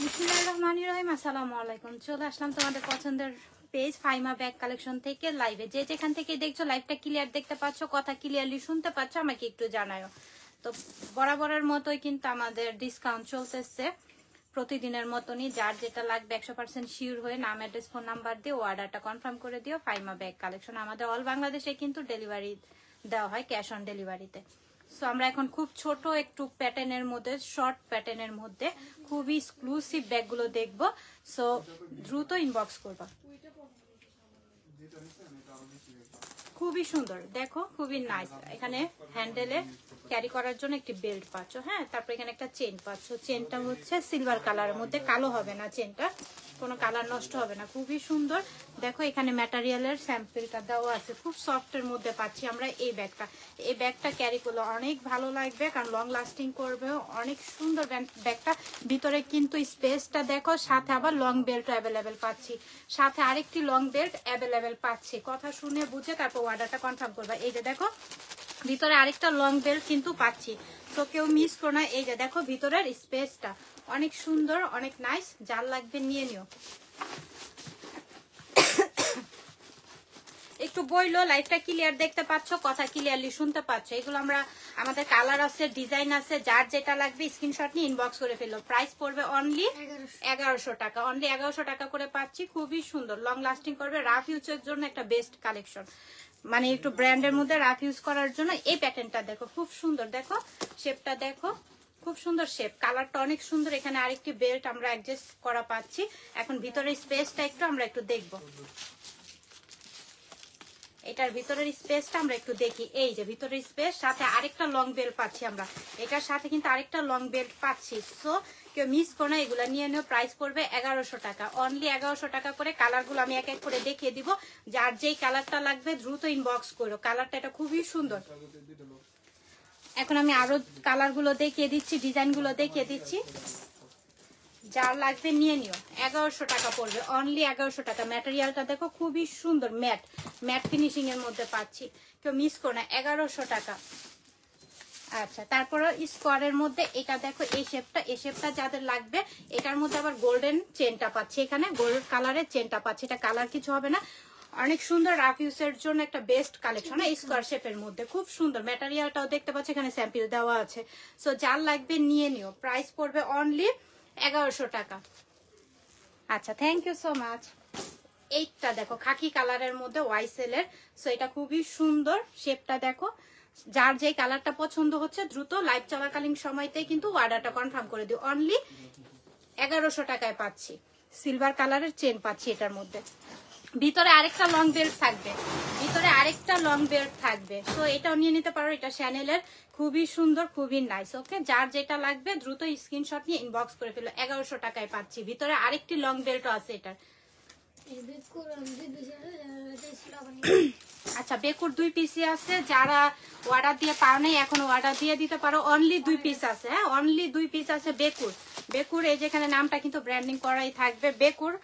বিসমিল্লাহির রহমানির রহিম। আসসালামু আলাইকুম। চলে আসলাম তোমাদের পছন্দের পেজ ফাইমা ব্যাগ কালেকশন থেকে লাইভে। যে যেখান থেকে দেখছো লাইভটা ক্লিয়ার দেখতে পাচ্ছ, কথা ক্লিয়ারলি শুনতে পাচ্ছ, আমাকে একটু জানাও। তো বরাবরের মতোই কিন্তু আমাদের ডিসকাউন্ট চলতেছে প্রতিদিনের মতনই। যার যেটা লাগবে 100% শিওর হয়ে নাম, অ্যাড্রেস, ফোন নাম্বার দিয়ে অর্ডারটা কনফার্ম করে দিও। ফাইমা ব্যাগ কালেকশন আমাদের অল বাংলাদেশে কিন্তু ডেলিভারি দেওয়া হয়, ক্যাশ অন ডেলিভারিতে। সো আমরা এখন খুব ছোট একটু প্যাটার্নের মধ্যে, শর্ট প্যাটার্নের মধ্যে খুবই এক্সক্লুসিভ ব্যাগগুলো দেখবো। সো দ্রুত ইনবক্স করবা। খুবই সুন্দর, দেখো খুবই নাইস। এখানে হ্যান্ডেলে ক্যারি করার জন্য একটি বেল্ট পাচ্ছ, হ্যাঁ। তারপর এখানে একটা চেন পাচ্ছ। চেনটা হচ্ছে সিলভার কালারের মধ্যে, কালো হবে না চেনটা, কোনো কালার নষ্ট হবে না। খুবই সুন্দর। দেখো এখানে ম্যাটেরিয়ালের স্যাম্পলটা দেওয়া আছে, খুব সফটের মধ্যে পাচ্ছি আমরা এই ব্যাগটা। এই ব্যাগটা ক্যারি করলে অনেক ভালো লাগবে, কারণ লং লাস্টিং করবে। অনেক সুন্দর ব্যাগটা। ভিতরে কিন্তু স্পেসটা দেখো, সাথে আবার লং বেল্ট অ্যাভেলেবেল পাচ্ছি, সাথে আরেকটি লং বেল্ট অ্যাভেলেবেল পাচ্ছি। কথা শুনে বুঝে তারপর অর্ডারটা কনফার্ম করবা। এই যে দেখো ভিতরে আরেকটা লং বেল্ট কিন্তু পাচ্ছি, তো কেউ মিস করো না। এই যে দেখো ভিতরের স্পেসটা অনেক সুন্দর, অনেক নাইস। যার লাগবে নিয়ে নিও। একটু বইলো, লাইভটা ক্লিয়ার দেখতে পাচ্ছ, কথা ক্লিয়ারলি শুনতে পাচ্ছ। এগুলো আমরা আমাদের কালার আছে, ডিজাইন আছে, যার যেটা লাগবে স্ক্রিনশট নিয়ে ইনবক্স করে ফেলো। প্রাইস পড়বে অনলি 1100 টাকা। অনলি 1100 টাকা করে পাচ্ছি। খুবই সুন্দর, লং লাস্টিং করবে, রাফ ইউজের জন্য একটা বেস্ট কালেকশন। মানে একটু ব্র্যান্ডের মধ্যে রাফ ইউজ করার জন্য এই প্যাটার্নটা দেখো, খুব সুন্দর। দেখো শেপটা দেখো, খুব সুন্দর শেপ, কালারটা অনেক সুন্দর। এখানে আরেকটি বেল্ট আমরা অ্যাডজাস্ট করা পাচ্ছি। এখন ভিতরের স্পেসটা একটু আমরা একটু দেখবো। এটার ভিতরের স্পেসটা আমরা একটু দেখি। এই যে ভিতরের স্পেস, সাথে আরেকটা লং বেল্ট পাচ্ছি আমরা। এটার সাথে কিন্তু আরেকটা লং বেল্ট পাচ্ছি। সো কেউ মিস করো না, এগুলা নিয়ে নিও। প্রাইস পড়বে 1100 টাকা। অনলি 1100 টাকা করে। কালারগুলো আমি এক এক করে দেখিয়ে দিব। যার যেই কালারটা লাগবে দ্রুত ইনবক্স করো। কালারটা এটা খুবই সুন্দর। এখন আমি আরো কালারগুলো দেখিয়ে দিচ্ছি, ডিজাইনগুলো দেখিয়ে দিচ্ছি। যার লাগবে নিয়ে নিও। 1100 টাকা পড়বে। অনলি 1100 টাকা। ম্যাটেরিয়ালটা দেখো খুবই সুন্দর, ম্যাট ফিনিশিং এর মধ্যে পাচ্ছি। কেউ মিস করো না, 1100 টাকা। আচ্ছা, তারপরে স্কোয়ারের মধ্যে এটা দেখো, এই শেপটা যাদের লাগবে, এটার মধ্যে আবার গোল্ডেন চেনটা পাচ্ছি। এখানে গোল্ড কালারের চেনটা পাচ্ছি। এটা কালার কিছু হবে না, অনেক সুন্দর। রাফ ইউজের জন্য একটা বেস্ট কালেকশন। স্কোয়ার শেপের মধ্যে খুব সুন্দর। ম্যাটেরিয়ালটাও দেখতে পাচ্ছি, এখানে স্যাম্পল দেওয়া আছে। সো যার লাগবে নিয়ে নিও। প্রাইস পড়বে অনলি 1100 টাকা। আচ্ছা, থ্যাংক ইউ সো মাচ। এইটা দেখো খাকি কালারের মধ্যে ওয়াইসেলের। সো এটা খুবই সুন্দর, শেপটা দেখো। যার যেই কালারটা পছন্দ হচ্ছে দ্রুত লাইভ চলাকালীন সময়তে কিন্তু অর্ডারটা কনফার্ম করে দিও। অনলি 1100 টাকায় পাচ্ছি। সিলভার কালারের চেন পাচ্ছি এটার মধ্যে। ভিতরে আরেকটা লং বেল্ট থাকবে, সো এটাও নিয়ে নিতে পারো। এটা শ্যানেলের, খুবই সুন্দর, খুবই নাইস। ওকে, যার যেটা লাগবে দ্রুত স্ক্রিনশট নিয়ে ইনবক্স করে ফেলো। 1100 টাকায় পাচ্ছি। ভিতরে আরেকটি লং বেল্টও আছে এটার। আচ্ছা, বেকুর 2 পিসই আছে। যারা অর্ডার দিয়ে পারো নাই এখন অর্ডার দিয়ে দিতে পারো। অনলি 2 পিস আছে, হ্যাঁ, অনলি 2 পিস আছে বেকুর। এই যেখানে নামটা কিন্তু ব্র্যান্ডিং করাই থাকবে। বেকুর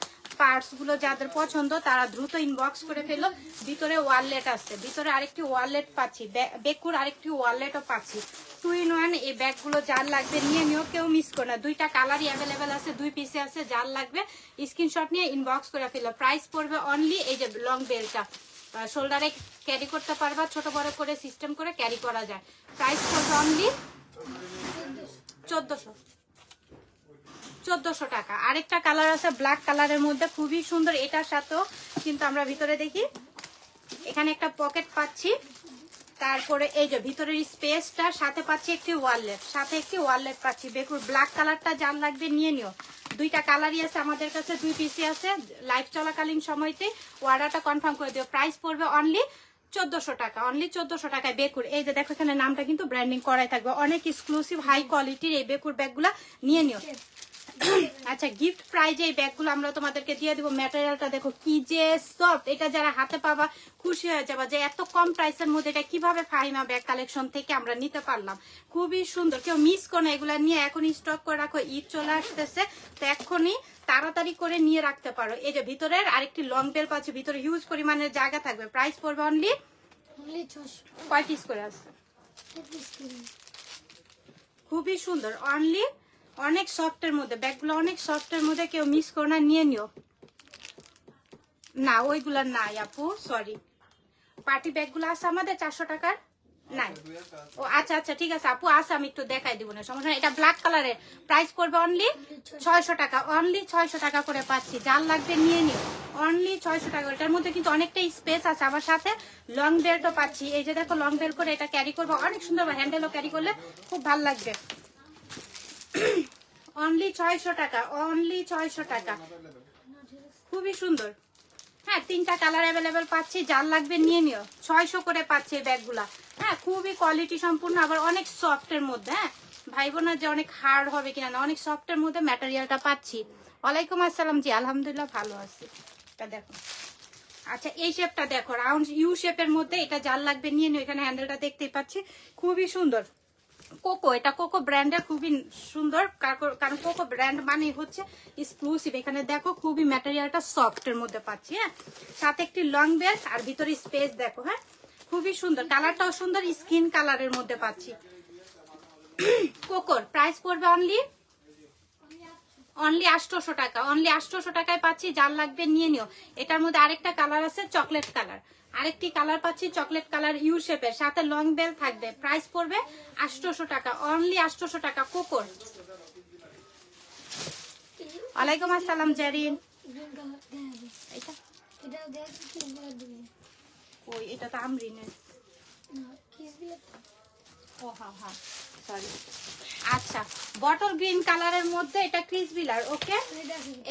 পার্টস গুলো যাদের পছন্দ তারা দ্রুত ইনবক্স করে ফেলো। ভিতরে ওয়ালেট আছে, ভিতরে আরেকটি ওয়ালেট পাচ্ছি, বেকুর আরেকটি ওয়ালেটও পাচ্ছি। 2 in 1 এই ব্যাগগুলো যার লাগবে নিয়ে নিও, কেউ মিস করো না। 2টা কালারই অ্যাভেলেবেল আছে, 2 পিসে আছে। যার লাগবে স্ক্রিনশট নিয়ে ইনবক্স করে ফেলো। প্রাইস পড়বে অনলি, এই যে লং বেলটা শোল্ডারে ক্যারি করতে পারবা, ছোট বড় করে সিস্টেম করে ক্যারি করা যায়। প্রাইস পড়বে অনলি 1400 টাকা। আরেকটা কালার আছে ব্ল্যাক কালারের মধ্যে, খুবই সুন্দর। এটার সাথেও কিন্তু আমরা ভিতরে দেখি, এখানে একটা পকেট পাচ্ছি। তারপরে এই যে ভিতরের স্পেসটা, সাথে পাচ্ছি একটি ওয়ালেট পাচ্ছি। বেকুর ব্ল্যাক কালারটা যার লাগবে নিয়ে নিও। 2টা কালারই আছে আমাদের কাছে, 2 পিসি আছে। লাইভ চলাকালীন সময়তে অর্ডারটা কনফার্ম করে দিও। প্রাইস পড়বে অনলি 1400 টাকা। অনলি 1400 টাকায় বেকুর। এই যে দেখো এখানে নামটা কিন্তু ব্র্যান্ডিং করাই থাকবে। অনেক এক্সক্লুসিভ হাই কোয়ালিটির এই বেকুর ব্যাগগুলা নিয়ে নিও। আচ্ছা, গিফট প্রাইজে এই ব্যাগগুলো আমরা তোমাদেরকে দিয়ে দিব। ম্যাটেরিয়ালটা দেখো কি যে সফট। এটা যারা হাতে পাবা খুশি হয়ে যাবা যে এত কম প্রাইসের মধ্যে এটা কিভাবে ফাহিমা ব্যাগ কালেকশন থেকে আমরা নিতে পারলাম। খুবই সুন্দর, কেউ মিস করো না। এগুলা নিয়ে এখনই স্টক করে রাখো, ঈদ চলে আসতেছে, তো এখনই তাড়াতাড়ি করে নিয়ে রাখতে পারো। এই যে ভিতরের আরেকটি লং বেল পাচ্ছি, ভিতরে হিউজ পরিমাণের জায়গা থাকবে। প্রাইস পড়বে অনলি 600। কয় পিস করে আসছে? খুবই সুন্দর, অনলি অনেক সফটের মধ্যে, ব্যাগগুলো অনেক সফটের মধ্যে, কেউ মিস করো না, নিয়ে নিও। না ওইগুলা নাই আপু, সরি। পার্টি ব্যাগগুলো আছে আমাদের 400 টাকার নাই। ও আচ্ছা আচ্ছা ঠিক আছে আপু, আছে, আমি একটু দেখাই দিব না, সমস্যা। এটা ব্ল্যাক কালারের, প্রাইস পড়বে অনলি 600 টাকা। অনলি 600 টাকা করে পাচ্ছি, যার লাগবে নিয়ে নিও। অনলি 600 টাকা। এটার মধ্যে কিন্তু অনেকটা স্পেস আছে। আমার সাথে লং বেল্টও পাচ্ছি। এই যে দেখো, লং বেল্ট করে এটা ক্যারি করবো, অনেক সুন্দর, হ্যান্ডেলও ক্যারি করলে খুব ভালো লাগবে। অনলি 600 টাকা, অনলি 600 টাকা, খুবই সুন্দর। হ্যাঁ, 3টা কালার অ্যাভেলেবেল পাচ্ছি, যার লাগবে নিয়ে নিও। 600 করে পাচ্ছি এই ব্যাগগুলা। হ্যাঁ, খুবই কোয়ালিটি সম্পূর্ণ, আবার অনেক সফটের মধ্যে। হ্যাঁ, ভাইবো না যে অনেক হার্ড হবে কিনা, না, অনেক সফটের মধ্যে ম্যাটেরিয়ালটা পাচ্ছি। ওয়ালাইকুম আসসালাম, জি আলহামদুলিল্লাহ ভালো আছি। এটা দেখো, আচ্ছা এই শেপটা দেখো, রাউন্ড ইউ শেপের মধ্যে, এটা যার লাগবে নিয়ে নিও। এখানে হ্যান্ডেলটা দেখতেই পাচ্ছি, খুবই সুন্দর। কোকো, এটা কোকো ব্র্যান্ডের, খুবই সুন্দর, কারণ কোকো ব্র্যান্ড মানে হচ্ছে এক্সক্লুসিভ। এখানে দেখো খুবই ম্যাটেরিয়ালটা সফটের মধ্যে পাচ্ছি। হ্যাঁ, সাথে একটি লং বেল্ট, আর ভিতরে স্পেস দেখো। হ্যাঁ, খুবই সুন্দর, কালারটাও সুন্দর, স্কিন কালারের মধ্যে পাচ্ছি। কোকোর প্রাইস পড়বে অনলি 800 টাকা। অনলি 800 টাকায় পাচ্ছি, যার লাগবে নিয়ে নিও। এটার মধ্যে আরেকটা কালার আছে, চকলেট কালার। আরেকটি কালার পাচ্ছি চকলেট কালার, ইউ শেপের, সাথে লং বেল থাকবে। প্রাইস পড়বে 800 টাকা। অনলি 800 টাকা কোকোর। ওয়ালাইকুম আসসালাম জারিন। এটা ওই, এটা তো আমরিনের। ও হ্যাঁ হ্যাঁ, সরি। আচ্ছা, বটল গ্রিন কালারের মধ্যে এটা ক্রিস বিলার। ওকে,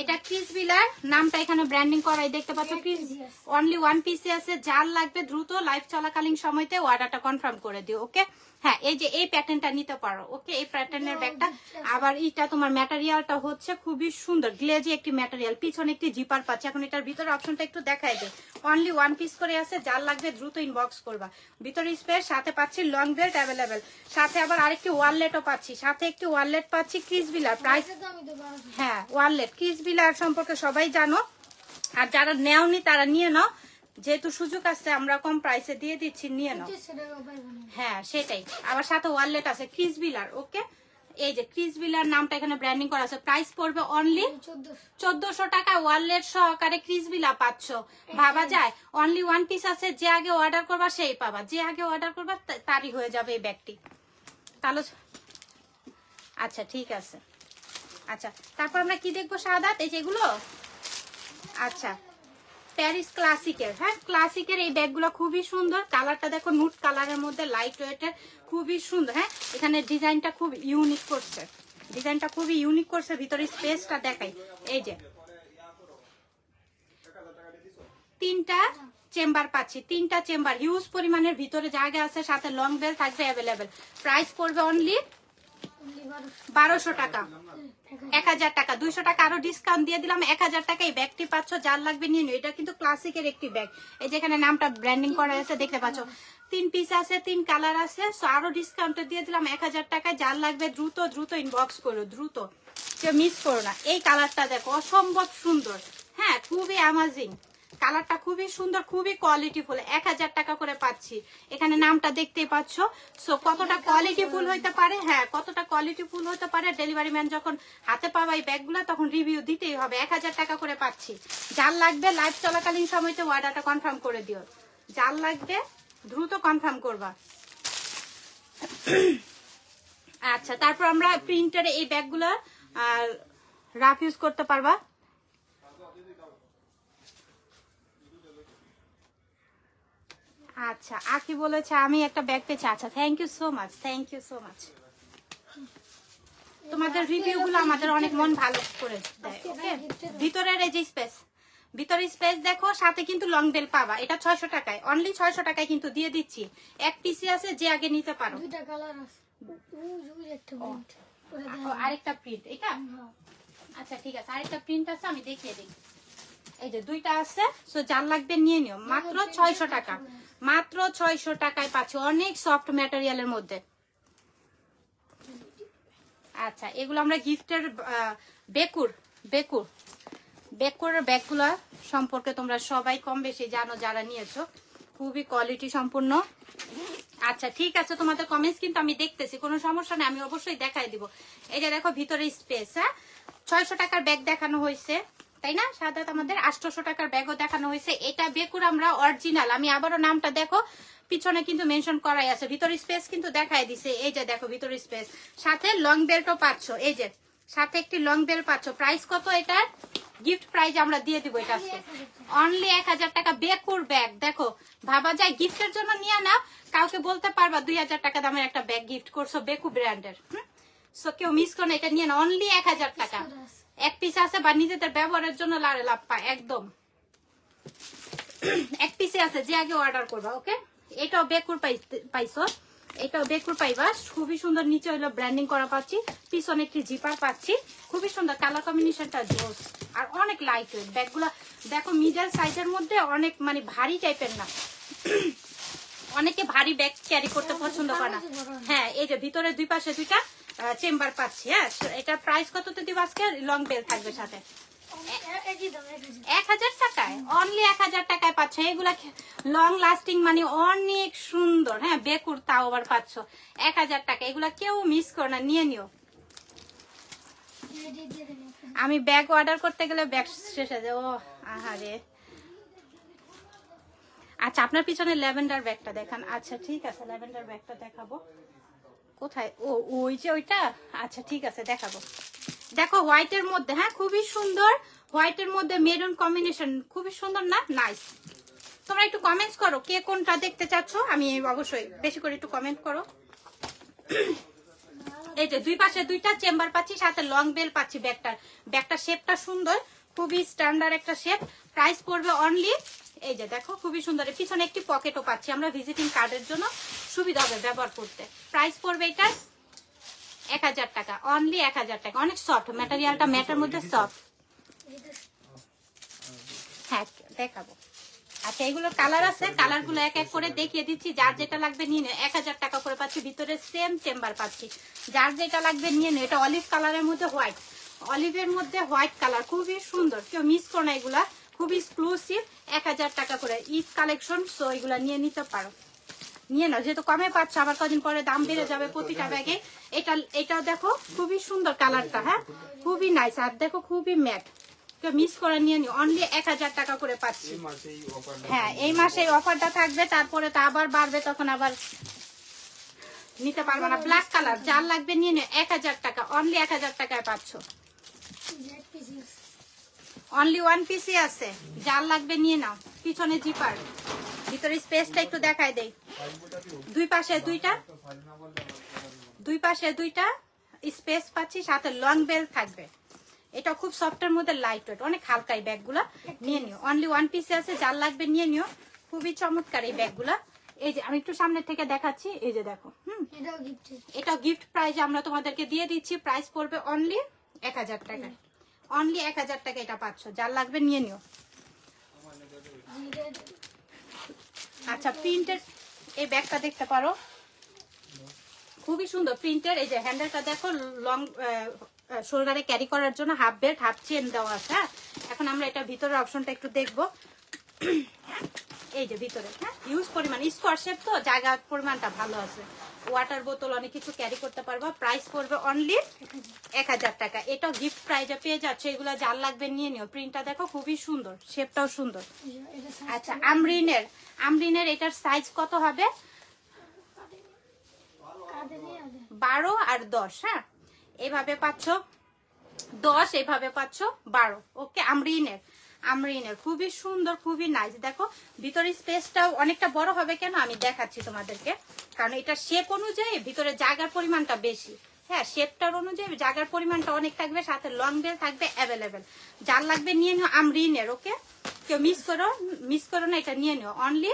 এটা ক্রিস বিলার, নামটা এখানে ব্র্যান্ডিং করাই দেখতে পাচ্ছ। ক্রিস অনলি 1 পিসে আছে, যার লাগবে দ্রুত লাইভ চলাকালীন সময়তে অর্ডারটা কনফার্ম করে দিও। ওকে, হ্যাঁ, এই যে এই প্যাটার্নটা নিতে পারো। ওকে, এই প্যাটার্নের ব্যাগটা, আবার এটা তোমার ম্যাটেরিয়ালটা হচ্ছে খুবই সুন্দর, গ্লেজি একটি ম্যাটেরিয়াল। পিছনে একটি জিপার পাচ্ছে। এখন এটার ভিতরে অপশনটা একটু দেখাই দে। অনলি 1 পিস করে আছে, যার লাগবে দ্রুত ইনবক্স করবা। ভিতরে স্পেস, সাথে পাচ্ছি লং বেল্ট অ্যাভেলেবেল, সাথে আবার আরেকটি ওয়ালেটও পাচ্ছি, সাথে একটি ওয়ালেট পাচ্ছি ক্রিস বিলার। প্রাইস, হ্যাঁ ওয়ালেট ক্রিস বিলার সম্পর্কে সবাই জানো, আর যারা নেওনি তারা নিয়ে নাও, যেহেতু সুযোগ আছে আমরা কম প্রাইসে দিয়ে দিচ্ছি, নিয়ে নাও। হ্যাঁ সেটাই, আবার সাথে ওয়ালেট আছে ক্রিস বিলার। ওকে, এই যে ক্রিস বিলার নামটা এখানে ব্র্যান্ডিং করা আছে। প্রাইস পড়বে অনলি 1400 টাকা। ওয়ালেট সহকারে ক্রিস বিলা পাচ্ছ, ভাবা যায়। অনলি 1 পিস আছে, যে আগে অর্ডার করবা সেই পাবা, যে আগে অর্ডার করবা তারই হয়ে যাবে এই ব্যাগটি। তাহলে আচ্ছা ঠিক আছে। আচ্ছা, তারপর আমরা কি দেখবো সাদাত, এই যেগুলো। আচ্ছা, প্যারিস ক্লাসিকের। হ্যাঁ, ক্লাসিকের এই ব্যাগগুলো খুবই সুন্দর। কালারটা দেখো, নুট কালারের মধ্যে, লাইট ওয়েটের, খুবই সুন্দর। হ্যাঁ, এখানে ডিজাইনটা খুব ইউনিক করছে, ডিজাইনটা খুবই ইউনিক করছে। ভিতরে স্পেসটা দেখাই, এই যে 3টা চেম্বার পাচ্ছি, 3টা চেম্বার, হিউজ পরিমাণের ভিতরে জায়গা আছে, সাথে লং বেল থাকবে অ্যাভেলেবেল। প্রাইস পড়বে অনলি 1200 টাকা। 1000 টাকা, 200 টাকা আরো ডিসকাউন্ট দিয়ে দিলাম। 1000 টাকা এই ব্যাগটি পাচ্ছ, যার লাগবে নিয়ে নিও। এটা কিন্তু ক্লাসিকের একটি ব্যাগ, এই যেখানে নামটা ব্র্যান্ডিং করা আছে দেখতে পাচ্ছ। 3 পিস আছে, 3 কালার আছে, সো আরো ডিসকাউন্ট দিয়ে দিলাম 1000 টাকায়। যার লাগবে দ্রুত দ্রুত ইনবক্স করো, দ্রুত, কেউ মিস করো না। এই কালারটা দেখো, অসম্ভব সুন্দর। হ্যাঁ, খুবই অ্যামাজিং কালারটা, খুবই সুন্দর, খুবই কোয়ালিটিফুল। 1000 টাকা করে পাচ্ছি। এখানে নামটা দেখতেই পাচ্ছ। সো কতটা কোয়ালিটিফুল হইতে পারে, হ্যাঁ কতটা কোয়ালিটিফুল হতে পারে, ডেলিভারি ম্যান যখন হাতে পাবা এই ব্যাগগুলো তখন রিভিউ দিতেই হবে। 1000 টাকা করে পাচ্ছি। যার লাগবে লাইভ চলাকালীন সময়তে অর্ডারটা কনফার্ম করে দিও, যার লাগবে দ্রুত কনফার্ম করবা। আচ্ছা, তারপর আমরা প্রিন্টার এই ব্যাগগুলো রাফ ইউজ করতে পারবা। আচ্ছা, আকি বলেছে আমি একটা ব্যাগ পেয়েছি। আচ্ছা, thank you so much, thank you so much. তোমাদের রিভিউ গুলো আমাদের অনেক মন ভালো করে দেয়। ওকে, ভিতরের এই যে স্পেস, ভিতরে স্পেস দেখো, সাথে কিন্তু লং বেল পাবা। এটা 600 টাকায়, অনলি 600 টাকায় কিন্তু দিয়ে দিচ্ছি। এক পিসি আছে, যে আগে নিতে পারো। আরেকটা প্রিন্ট এটা, আচ্ছা ঠিক আছে, আরেকটা প্রিন্ট আছে, আমি দেখিয়ে দিই। এই যে 2টা আছে, সো যার লাগবে নিয়ে নিও। মাত্র 600 টাকা, মাত্র 600 টাকায় পাচ্ছ, অনেক সফট ম্যাটেরিয়ালের মধ্যে। আচ্ছা, এগুলো আমরা গিফটের বেকুর বেকুর বেকুরের ব্যাগগুলো সম্পর্কে তোমরা সবাই কম বেশি জানো যারা নিয়েছো। খুবই কোয়ালিটি সম্পূর্ণ, আচ্ছা ঠিক আছে, তোমাদের কমেন্টস কিন্তু আমি দেখতেছি, কোনো সমস্যা নেই, আমি অবশ্যই দেখাই দিব। এই যে দেখো ভিতরে স্পেস, হ্যাঁ 600 টাকার ব্যাগ দেখানো হয়েছে তাই না, সাদা আমাদের 800 টাকার ব্যাগও দেখানো হয়েছে। এটা বেকুর আমরা অরিজিনাল, আমি আবারও নামটা দেখো পিছনে কিন্তু মেনশন করাই আছে, ভিতরে স্পেস কিন্তু দেখাই দিছে। এই যে দেখো ভিতরে স্পেস, সাথে লং বেল্টও পাচ্ছ, এই যে সাথে একটি লং বেল্ট পাচ্ছ। প্রাইস কত এটার? গিফট প্রাইজ আমরা দিয়ে দিব এটা আজকে অনলি 1000 টাকা। বেকুর ব্যাগ দেখো, ভাবা যায় গিফটের জন্য নিয়ে না, কাউকে বলতে পারবা 2000 টাকা দামের একটা ব্যাগ গিফট করছো বেকু ব্র্যান্ডের। সো কেউ মিস করো, এটা নিয়ে না, অনলি 1000 টাকা। এক পিস আছে বা নিজেদের ব্যবহারের জন্য লাড়ে লাভ পায় একদম, এক পিসে আছে, যে আগে অর্ডার করবা। ওকে, এটাও বেকুর পাইছো, এটাও বেকুর পাইবা, খুবই সুন্দর। নিচে হলো ব্র্যান্ডিং করা পাচ্ছি, পিছনে একটি জিপার পাচ্ছি, খুবই সুন্দর কালার কম্বিনেশনটা জোস, আর অনেক লাইট ওয়েট ব্যাগগুলা দেখো, মিডল সাইজের মধ্যে অনেক মানে ভারী টাইপের না, অনেকে ভারী ব্যাগ ক্যারি করতে পছন্দ করে না। হ্যাঁ এই যে ভিতরে দুই পাশে দুইটা চেম্বার পাচ্ছি। হ্যাঁ এটার প্রাইস কততে দিব আজকে? লং বেল থাকবে সাথে 1000 টাকায়, অনলি 1000 টাকায় পাচ্ছ। এগুলা লং লাস্টিং মানে অনেক সুন্দর। হ্যাঁ বেকুর তাও আবার পাচ্ছ 1000 টাকা, এগুলা কেউ মিস করো না, নিয়ে নিও। আমি ব্যাগ অর্ডার করতে গেলে ব্যাগ শেষ হয়ে যায়। ও আহারে, আচ্ছা আপনার পিছনে ল্যাভেন্ডার ব্যাগটা দেখান। আচ্ছা ঠিক আছে, ল্যাভেন্ডার ব্যাগটা দেখাবো। কোথায়? ও ওই যে ওইটা, আচ্ছা ঠিক আছে দেখাবো। দেখো হোয়াইটের মধ্যে, হ্যাঁ খুবই সুন্দর, হোয়াইটের মধ্যে মেরুন কম্বিনেশন, খুবই সুন্দর না? নাইস। তোমরা একটু কমেন্টস করো কে কোনটা দেখতে চাচ্ছ, আমি অবশ্যই বেশি করে একটু কমেন্ট করো। এই যে দুই পাশে দুইটা চেম্বার পাচ্ছি, সাথে লং বেল পাচ্ছি। ব্যাগটার শেপটা সুন্দর, খুবই স্ট্যান্ডার্ড একটা শেপ। প্রাইস পড়বে অনলি, এই যে দেখো খুবই সুন্দর, পিছনে একটি পকেটও পাচ্ছি আমরা, ভিজিটিং কার্ডের জন্য সুবিধা হবে ব্যবহার করতে। প্রাইস পড়বে এটা 1000 টাকা, অনলি 1000 টাকা। অনেক সফট ম্যাটেরিয়ালটা, ম্যাটের মধ্যে সফট। হ্যাঁ দেখাবো। আচ্ছা এগুলোর কালার আছে, কালার গুলো এক এক করে দেখিয়ে দিচ্ছি, যার যেটা লাগবে নিয়ে নেয়। 1000 টাকা করে পাচ্ছি, ভিতরে সেম চেম্বার পাচ্ছি, যার যেটা লাগবে নিয়ে নেয়। এটা অলিভ কালারের মধ্যে হোয়াইট, অলিভের মধ্যে হোয়াইট কালার, খুবই সুন্দর, কেউ মিস করো না। এগুলা খুব এক্সক্লুসিভ, 1000 টাকা করে ঈদ কালেকশন। সো এগুলা নিয়ে নিতে পারো, নিয়ে নাও, যেহেতু কমে পাচ্ছ, আবার কদিন পরে দাম বেড়ে যাবে প্রতিটা ব্যাগে। এটাও দেখো খুবই সুন্দর কালারটা, হ্যাঁ খুবই নাইস, আর দেখো খুবই ম্যাট, কেউ মিস করে নিয়ে নিও। অনলি 1000 টাকা করে পাচ্ছি। হ্যাঁ এই মাসে এই অফারটা থাকবে, তারপরে তো আবার বাড়বে, তখন আবার নিতে পারবে না। ব্ল্যাক কালার, যার লাগবে নিয়ে নিও, 1000 টাকা, অনলি 1000 টাকায় পাচ্ছ। অনলি ওয়ান পিসই আছে, যার লাগবে নিয়ে নাও। পিছনে জিপার, ভিতরে স্পেসটা একটু দেখাই দেই। দুই পাশে দুইটা স্পেস পাচ্ছি, সাথে লং বেল থাকবে। এটা খুব সফটের মধ্যে লাইট ওয়েট, অনেক হালকা। এই ব্যাগগুলা নিয়ে নিও, অনলি ওয়ান পিসে আছে, যার লাগবে নিয়ে নিও। খুবই চমৎকার এই ব্যাগগুলা। এই যে আমি একটু সামনে থেকে দেখাচ্ছি, এই যে দেখো, এটা গিফট প্রাইজ আমরা তোমাদেরকে দিয়ে দিচ্ছি। প্রাইস পড়বে অনলি 1000 টাকা, অনলি 1000 টাকা এটা পাচ্ছ, যার লাগবে নিয়ে নিও। আচ্ছা প্রিন্টের এই ব্যাগটা দেখতে পারো, খুবই সুন্দর প্রিন্টের। এই যে হ্যান্ডেলটা দেখো, লং শোল্ডারে ক্যারি করার জন্য হাফ বেল্ট, হাফ চেন দেওয়া আছে। হ্যাঁ এখন আমরা এটা ভিতরের অপশনটা একটু দেখবো। এই যে ভিতরে, হ্যাঁ ইউজ পরিমাণ স্কোয়ার শেপ, তো জায়গার পরিমাণটা ভালো আছে। ওয়াটার বোতল অনেক কিছু ক্যারি করতে পারবা। প্রাইস পড়বে অনলি 1000 টাকা। এটাও গিফট প্রাইজে পেয়ে যাচ্ছে। এগুলো যার লাগবে নিয়ে নিও। প্রিন্টটা দেখো খুবই সুন্দর, শেপটাও সুন্দর। আচ্ছা আমরিনের এটার সাইজ কত হবে? 12 আর 10। হ্যাঁ এইভাবে পাচ্ছ 10, এইভাবে পাচ্ছ 12। ওকে আমরিনের খুবই সুন্দর, খুবই নাইস। দেখো ভিতরে স্পেসটাও অনেকটা বড় হবে, কেন আমি দেখাচ্ছি তোমাদেরকে, কারণ এটা শেপ অনুযায়ী ভিতরে জায়গার পরিমাণটা বেশি। হ্যাঁ শেপটার অনুযায়ী জায়গার পরিমাণটা অনেক থাকবে, সাথে লং বেল থাকবে অ্যাভেলেবেল। যার লাগবে নিয়ে নিও আমরিনের। ওকে কেউ মিস করো না, এটা নিয়ে নিও। অনলি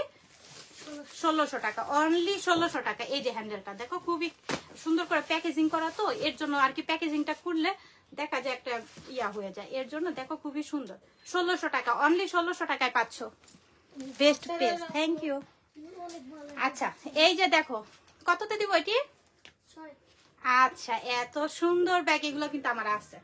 1600 টাকা, অনলি 1600 টাকা। এই যে হ্যান্ডেলটা দেখো, খুবই সুন্দর করে প্যাকেজিং করা, তো এর জন্য আর কি প্যাকেজিংটা খুললে দেখা যায় একটা ইয়া হয়ে যায়, এর জন্য দেখো খুবই সুন্দর। 1600 টাকা, অনলি 1600 টাকায় পাচ্ছ। Best page, thank you. আচ্ছা এই যে দেখো কততে দিব এটি? আচ্ছা, এত সুন্দর ব্যাগ এগুলো কিন্তু আমার আছে,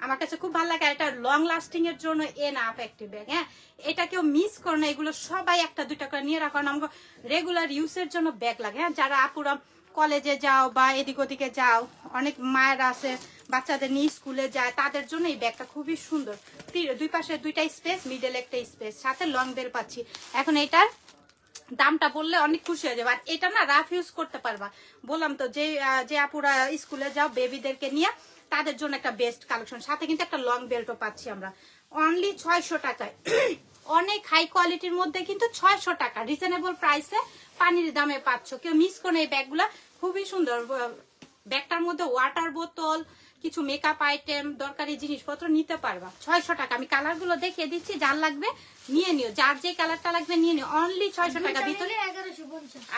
আমার কাছে খুব ভালো লাগে। এটা লং লাস্টিং এর জন্য এনাফ একটি ব্যাগ। হ্যাঁ, এটা কেউ মিস করে না, এগুলো সবাই একটা দুইটা করে নিয়ে রাখো, আমাকে রেগুলার ইউজের জন্য ব্যাগ লাগে। হ্যাঁ, যারা আপুরা কলেজে যাও বা এদিক ওদিকে যাও, অনেক মায়ের আছে বাচ্চাদের নিয়ে স্কুলে যায়, তাদের জন্য এই ব্যাগটা খুবই সুন্দর। দুই পাশে দুইটা স্পেস, মিডল একটা স্পেস, সাথে লং বেল পাচ্ছি। এখন এটার দামটা বললে অনেক খুশি হয়ে যাবে। আর এটা না রাফ ইউজ করতে পারবা, বললাম তো, যে আপুরা স্কুলে যাও বেবিদেরকে নিয়ে, তাদের জন্য একটা বেস্ট কালেকশন। সাথে কিন্তু একটা লং বেল্টও পাচ্ছি আমরা অনলি 600 টাকায়। অনেক হাই কোয়ালিটির মধ্যে কিন্তু 600 টাকা রিজনেবল প্রাইসে পানির দামে পাচ্ছ। কেউ মিস করে এই ব্যাগগুলা খুবই সুন্দর। ব্যাগটার মধ্যে ওয়াটার বোতল, কিছু মেকআপ আইটেম, দরকারি জিনিসপত্র নিতে পারবা। 600 টাকা। আমি কালারগুলো দেখিয়ে দিচ্ছি, যার লাগবে নিয়ে নিও, যার যে কালারটা লাগবে নিয়ে নিও। অনলি 600 টাকা ভিতরে।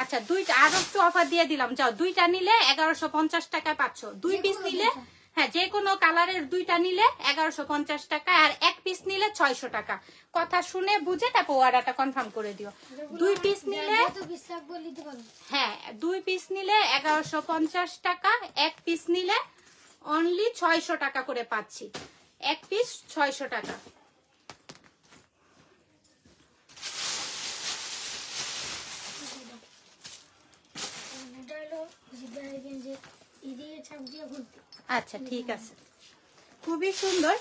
আচ্ছা, দুইটা আরো একটু অফার দিয়ে দিলাম, যাও দুইটা নিলে 1150 টাকায় পাচ্ছ। 2 পিস নিলে, হ্যাঁ, যে কোনো কালারের দুইটা নিলে 1150 টাকা, আর 1 পিস নিলে 600 টাকা। কথা শুনে বুঝে তারপর অর্ডারটা কনফার্ম করে দিও। 2 পিস নিলে, হ্যাঁ, 2 পিস নিলে 1150 টাকা, 1 পিস নিলে অনলি 600 টাকা করে পাচ্ছি। 1 পিস 600 টাকা। আচ্ছা, ঠিক আছে, খুবই সুন্দর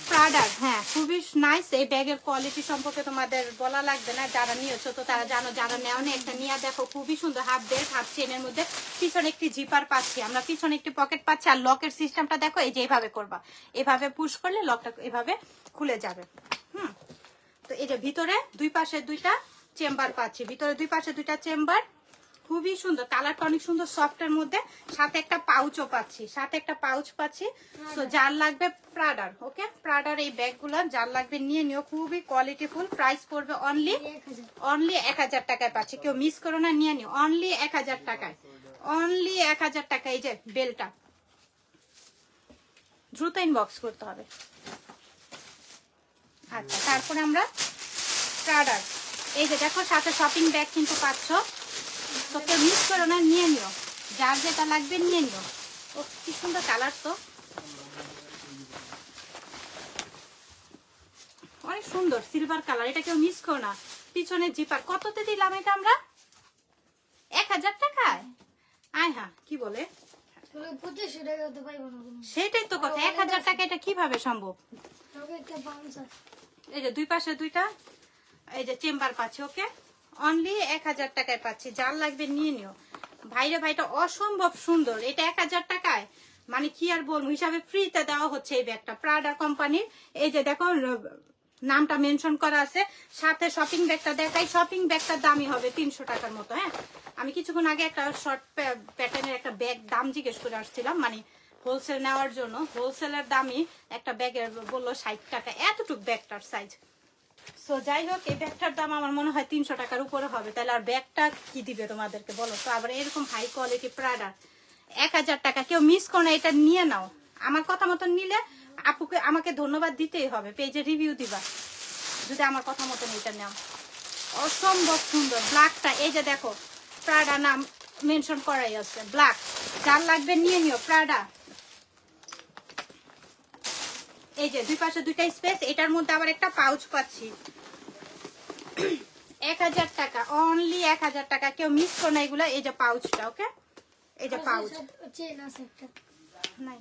প্রাডার। হ্যাঁ, খুবই নাইস। এই ব্যাগের কোয়ালিটি সম্পর্কে তোমাদের বলা লাগবে না, যারা নিয়েছো তো তারা জানো, যারা নেও না একটা নিয়ে দেখো, খুবই সুন্দর। হাফ বেল্ট, হাফ চেনের মধ্যে পিছনে একটি জিপার পাচ্ছি আমরা, পিছনে একটি পকেট পাচ্ছি। আর লকের সিস্টেমটা দেখো, এই যে এইভাবে করবা, এভাবে পুশ করলে লকটা এভাবে খুলে যাবে। তো এই যে ভিতরে দুই পাশে দুইটা চেম্বার পাচ্ছি, ভিতরে দুই পাশে দুইটা চেম্বার, খুবই সুন্দর। কালারটা অনেক সুন্দর, সফটের মধ্যে। সাথে একটা পাউচও পাচ্ছি, সাথে একটা পাউচ পাচ্ছি। তো যার লাগবে প্রাডার, ওকে, প্রাডার এই ব্যাগগুলো যার লাগবে নিয়ে নিও, খুবই কোয়ালিটিফুল। প্রাইস পড়বে অনলি 1000 টাকায় পাচ্ছি। কেউ মিস করো না, নিয়ে নিও অনলি 1000 টাকায়, অনলি 1000 টাকা। এই যে বেলটা দ্রুত ইনবক্স করতে হবে। আচ্ছা, তারপরে আমরা প্রাডার, এই যে দেখো সাথে শপিং ব্যাগ কিন্তু পাচ্ছ। তো কেউ মিস করো না, নিয়ে নিও, যার যেটা লাগবে নিয়ে নিও। ও কি সুন্দর কালার, তো অনেক সুন্দর সিলভার কালার, এটা কেউ মিস করো না। পিছনে জিপার। কততে দিলাম এটা আমরা? 1000 টাকায়। আয় হ্যাঁ, কি বলে, সেটাই তো কথা। 1000 টাকা এটা কিভাবে সম্ভব? এই যে দুই পাশে দুইটা এই যে চেম্বার পাচ্ছি, ওকে, অনলি 1000 টাকায় পাচ্ছি। যার লাগবে নিয়ে নিও। ভাইরে ভাইটা অসম্ভব সুন্দর, এটা 1000 টাকায় মানে কি আর বলবো, হিসাবে ফ্রিতে দেওয়া হচ্ছে এই ব্যাগটা, প্রাডা কোম্পানির। এই যে দেখো নামটা মেনশন করা আছে। সাথে শপিং ব্যাগটা দেখাই, শপিং ব্যাগটার দামই হবে 300 টাকার মতো। হ্যাঁ, আমি কিছুক্ষণ আগে একটা শর্ট প্যাটার্নের একটা ব্যাগ দাম জিজ্ঞেস করে আসছিলাম, মানে হোলসেল নেওয়ার জন্য। হোলসেলের দামই একটা ব্যাগের বললো 60 টাকা, এতটুক ব্যাগটার সাইজ। সো যাই হোক, এই ব্যাগটার দাম আমার মনে হয় 300 টাকার উপরে হবে। তাহলে আর ব্যাগটা কি দিবে তোমাদেরকে বলো তো? আবার এরকম হাই কোয়ালিটি প্রাডা 1000 টাকা। কেউ মিস করো না, এটা নিয়ে নাও। আমার কথা মতন নিলে আপুকে আমাকে ধন্যবাদ দিতেই হবে, পেজে রিভিউ দিবা যদি আমার কথা মতন এটা নাও। অসম্ভব সুন্দর ব্ল্যাকটা, এই যে দেখো প্রাডা নাম মেনশন করাই আছে, ব্ল্যাক। যার লাগবে নিয়ে নিও, প্রাডা। এই যে দুই পাশে দুইটা স্পেস, এটার মধ্যে আবার একটা পাউচ পাচ্ছি। 1000 টাকা, অনলি 1000 টাকা। কেউ মিস করো না এগুলা। এই যে পাউচটা, ওকে, এই যে পাউচ নাই,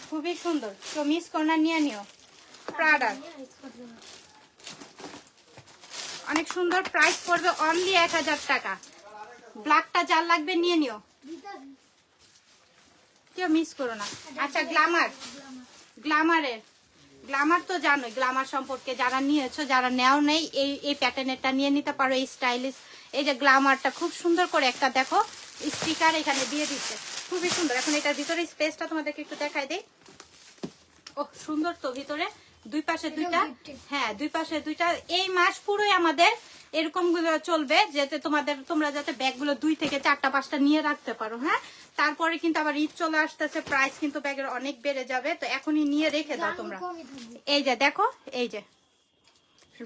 খুবই সুন্দর। কেউ মিস করো না, নিয়ে নিও। প্রাডা অনেক সুন্দর, প্রাইস পড়বে অনলি 1000 টাকা। ব্ল্যাকটা যার লাগবে নিয়ে নিও, কেউ মিস করো না। আচ্ছা, গ্ল্যামার, গ্ল্যামার তো জানোই, গ্ল্যামার সম্পর্কে যারা নিয়েছো, যারা নেও নেই এই প্যাটার্নেরটা নিয়ে নিতে পারো, এই স্টাইলিশ। এই যে গ্ল্যামারটা খুব সুন্দর করে একটা দেখো স্টিকার এখানে দিয়ে দিচ্ছে, খুবই সুন্দর। এখন এটার ভিতরে স্পেসটা তোমাদেরকে একটু দেখাই দেই। ও সুন্দর তো, ভিতরে দুই পাশে দুইটা, হ্যাঁ দুই পাশে দুইটা। এই মাস পুরোই আমাদের এরকম চলবে, যাতে তোমরা যাতে ব্যাগগুলো 2 থেকে 4টা 5টা নিয়ে রাখতে পারো। হ্যাঁ, তারপরে কিন্তু আবার ঈদ চলে আসতেছে, প্রাইস কিন্তু ব্যাগের অনেক বেড়ে যাবে, তো এখনই নিয়ে রেখে দাও তোমরা। এই যে দেখো, এই যে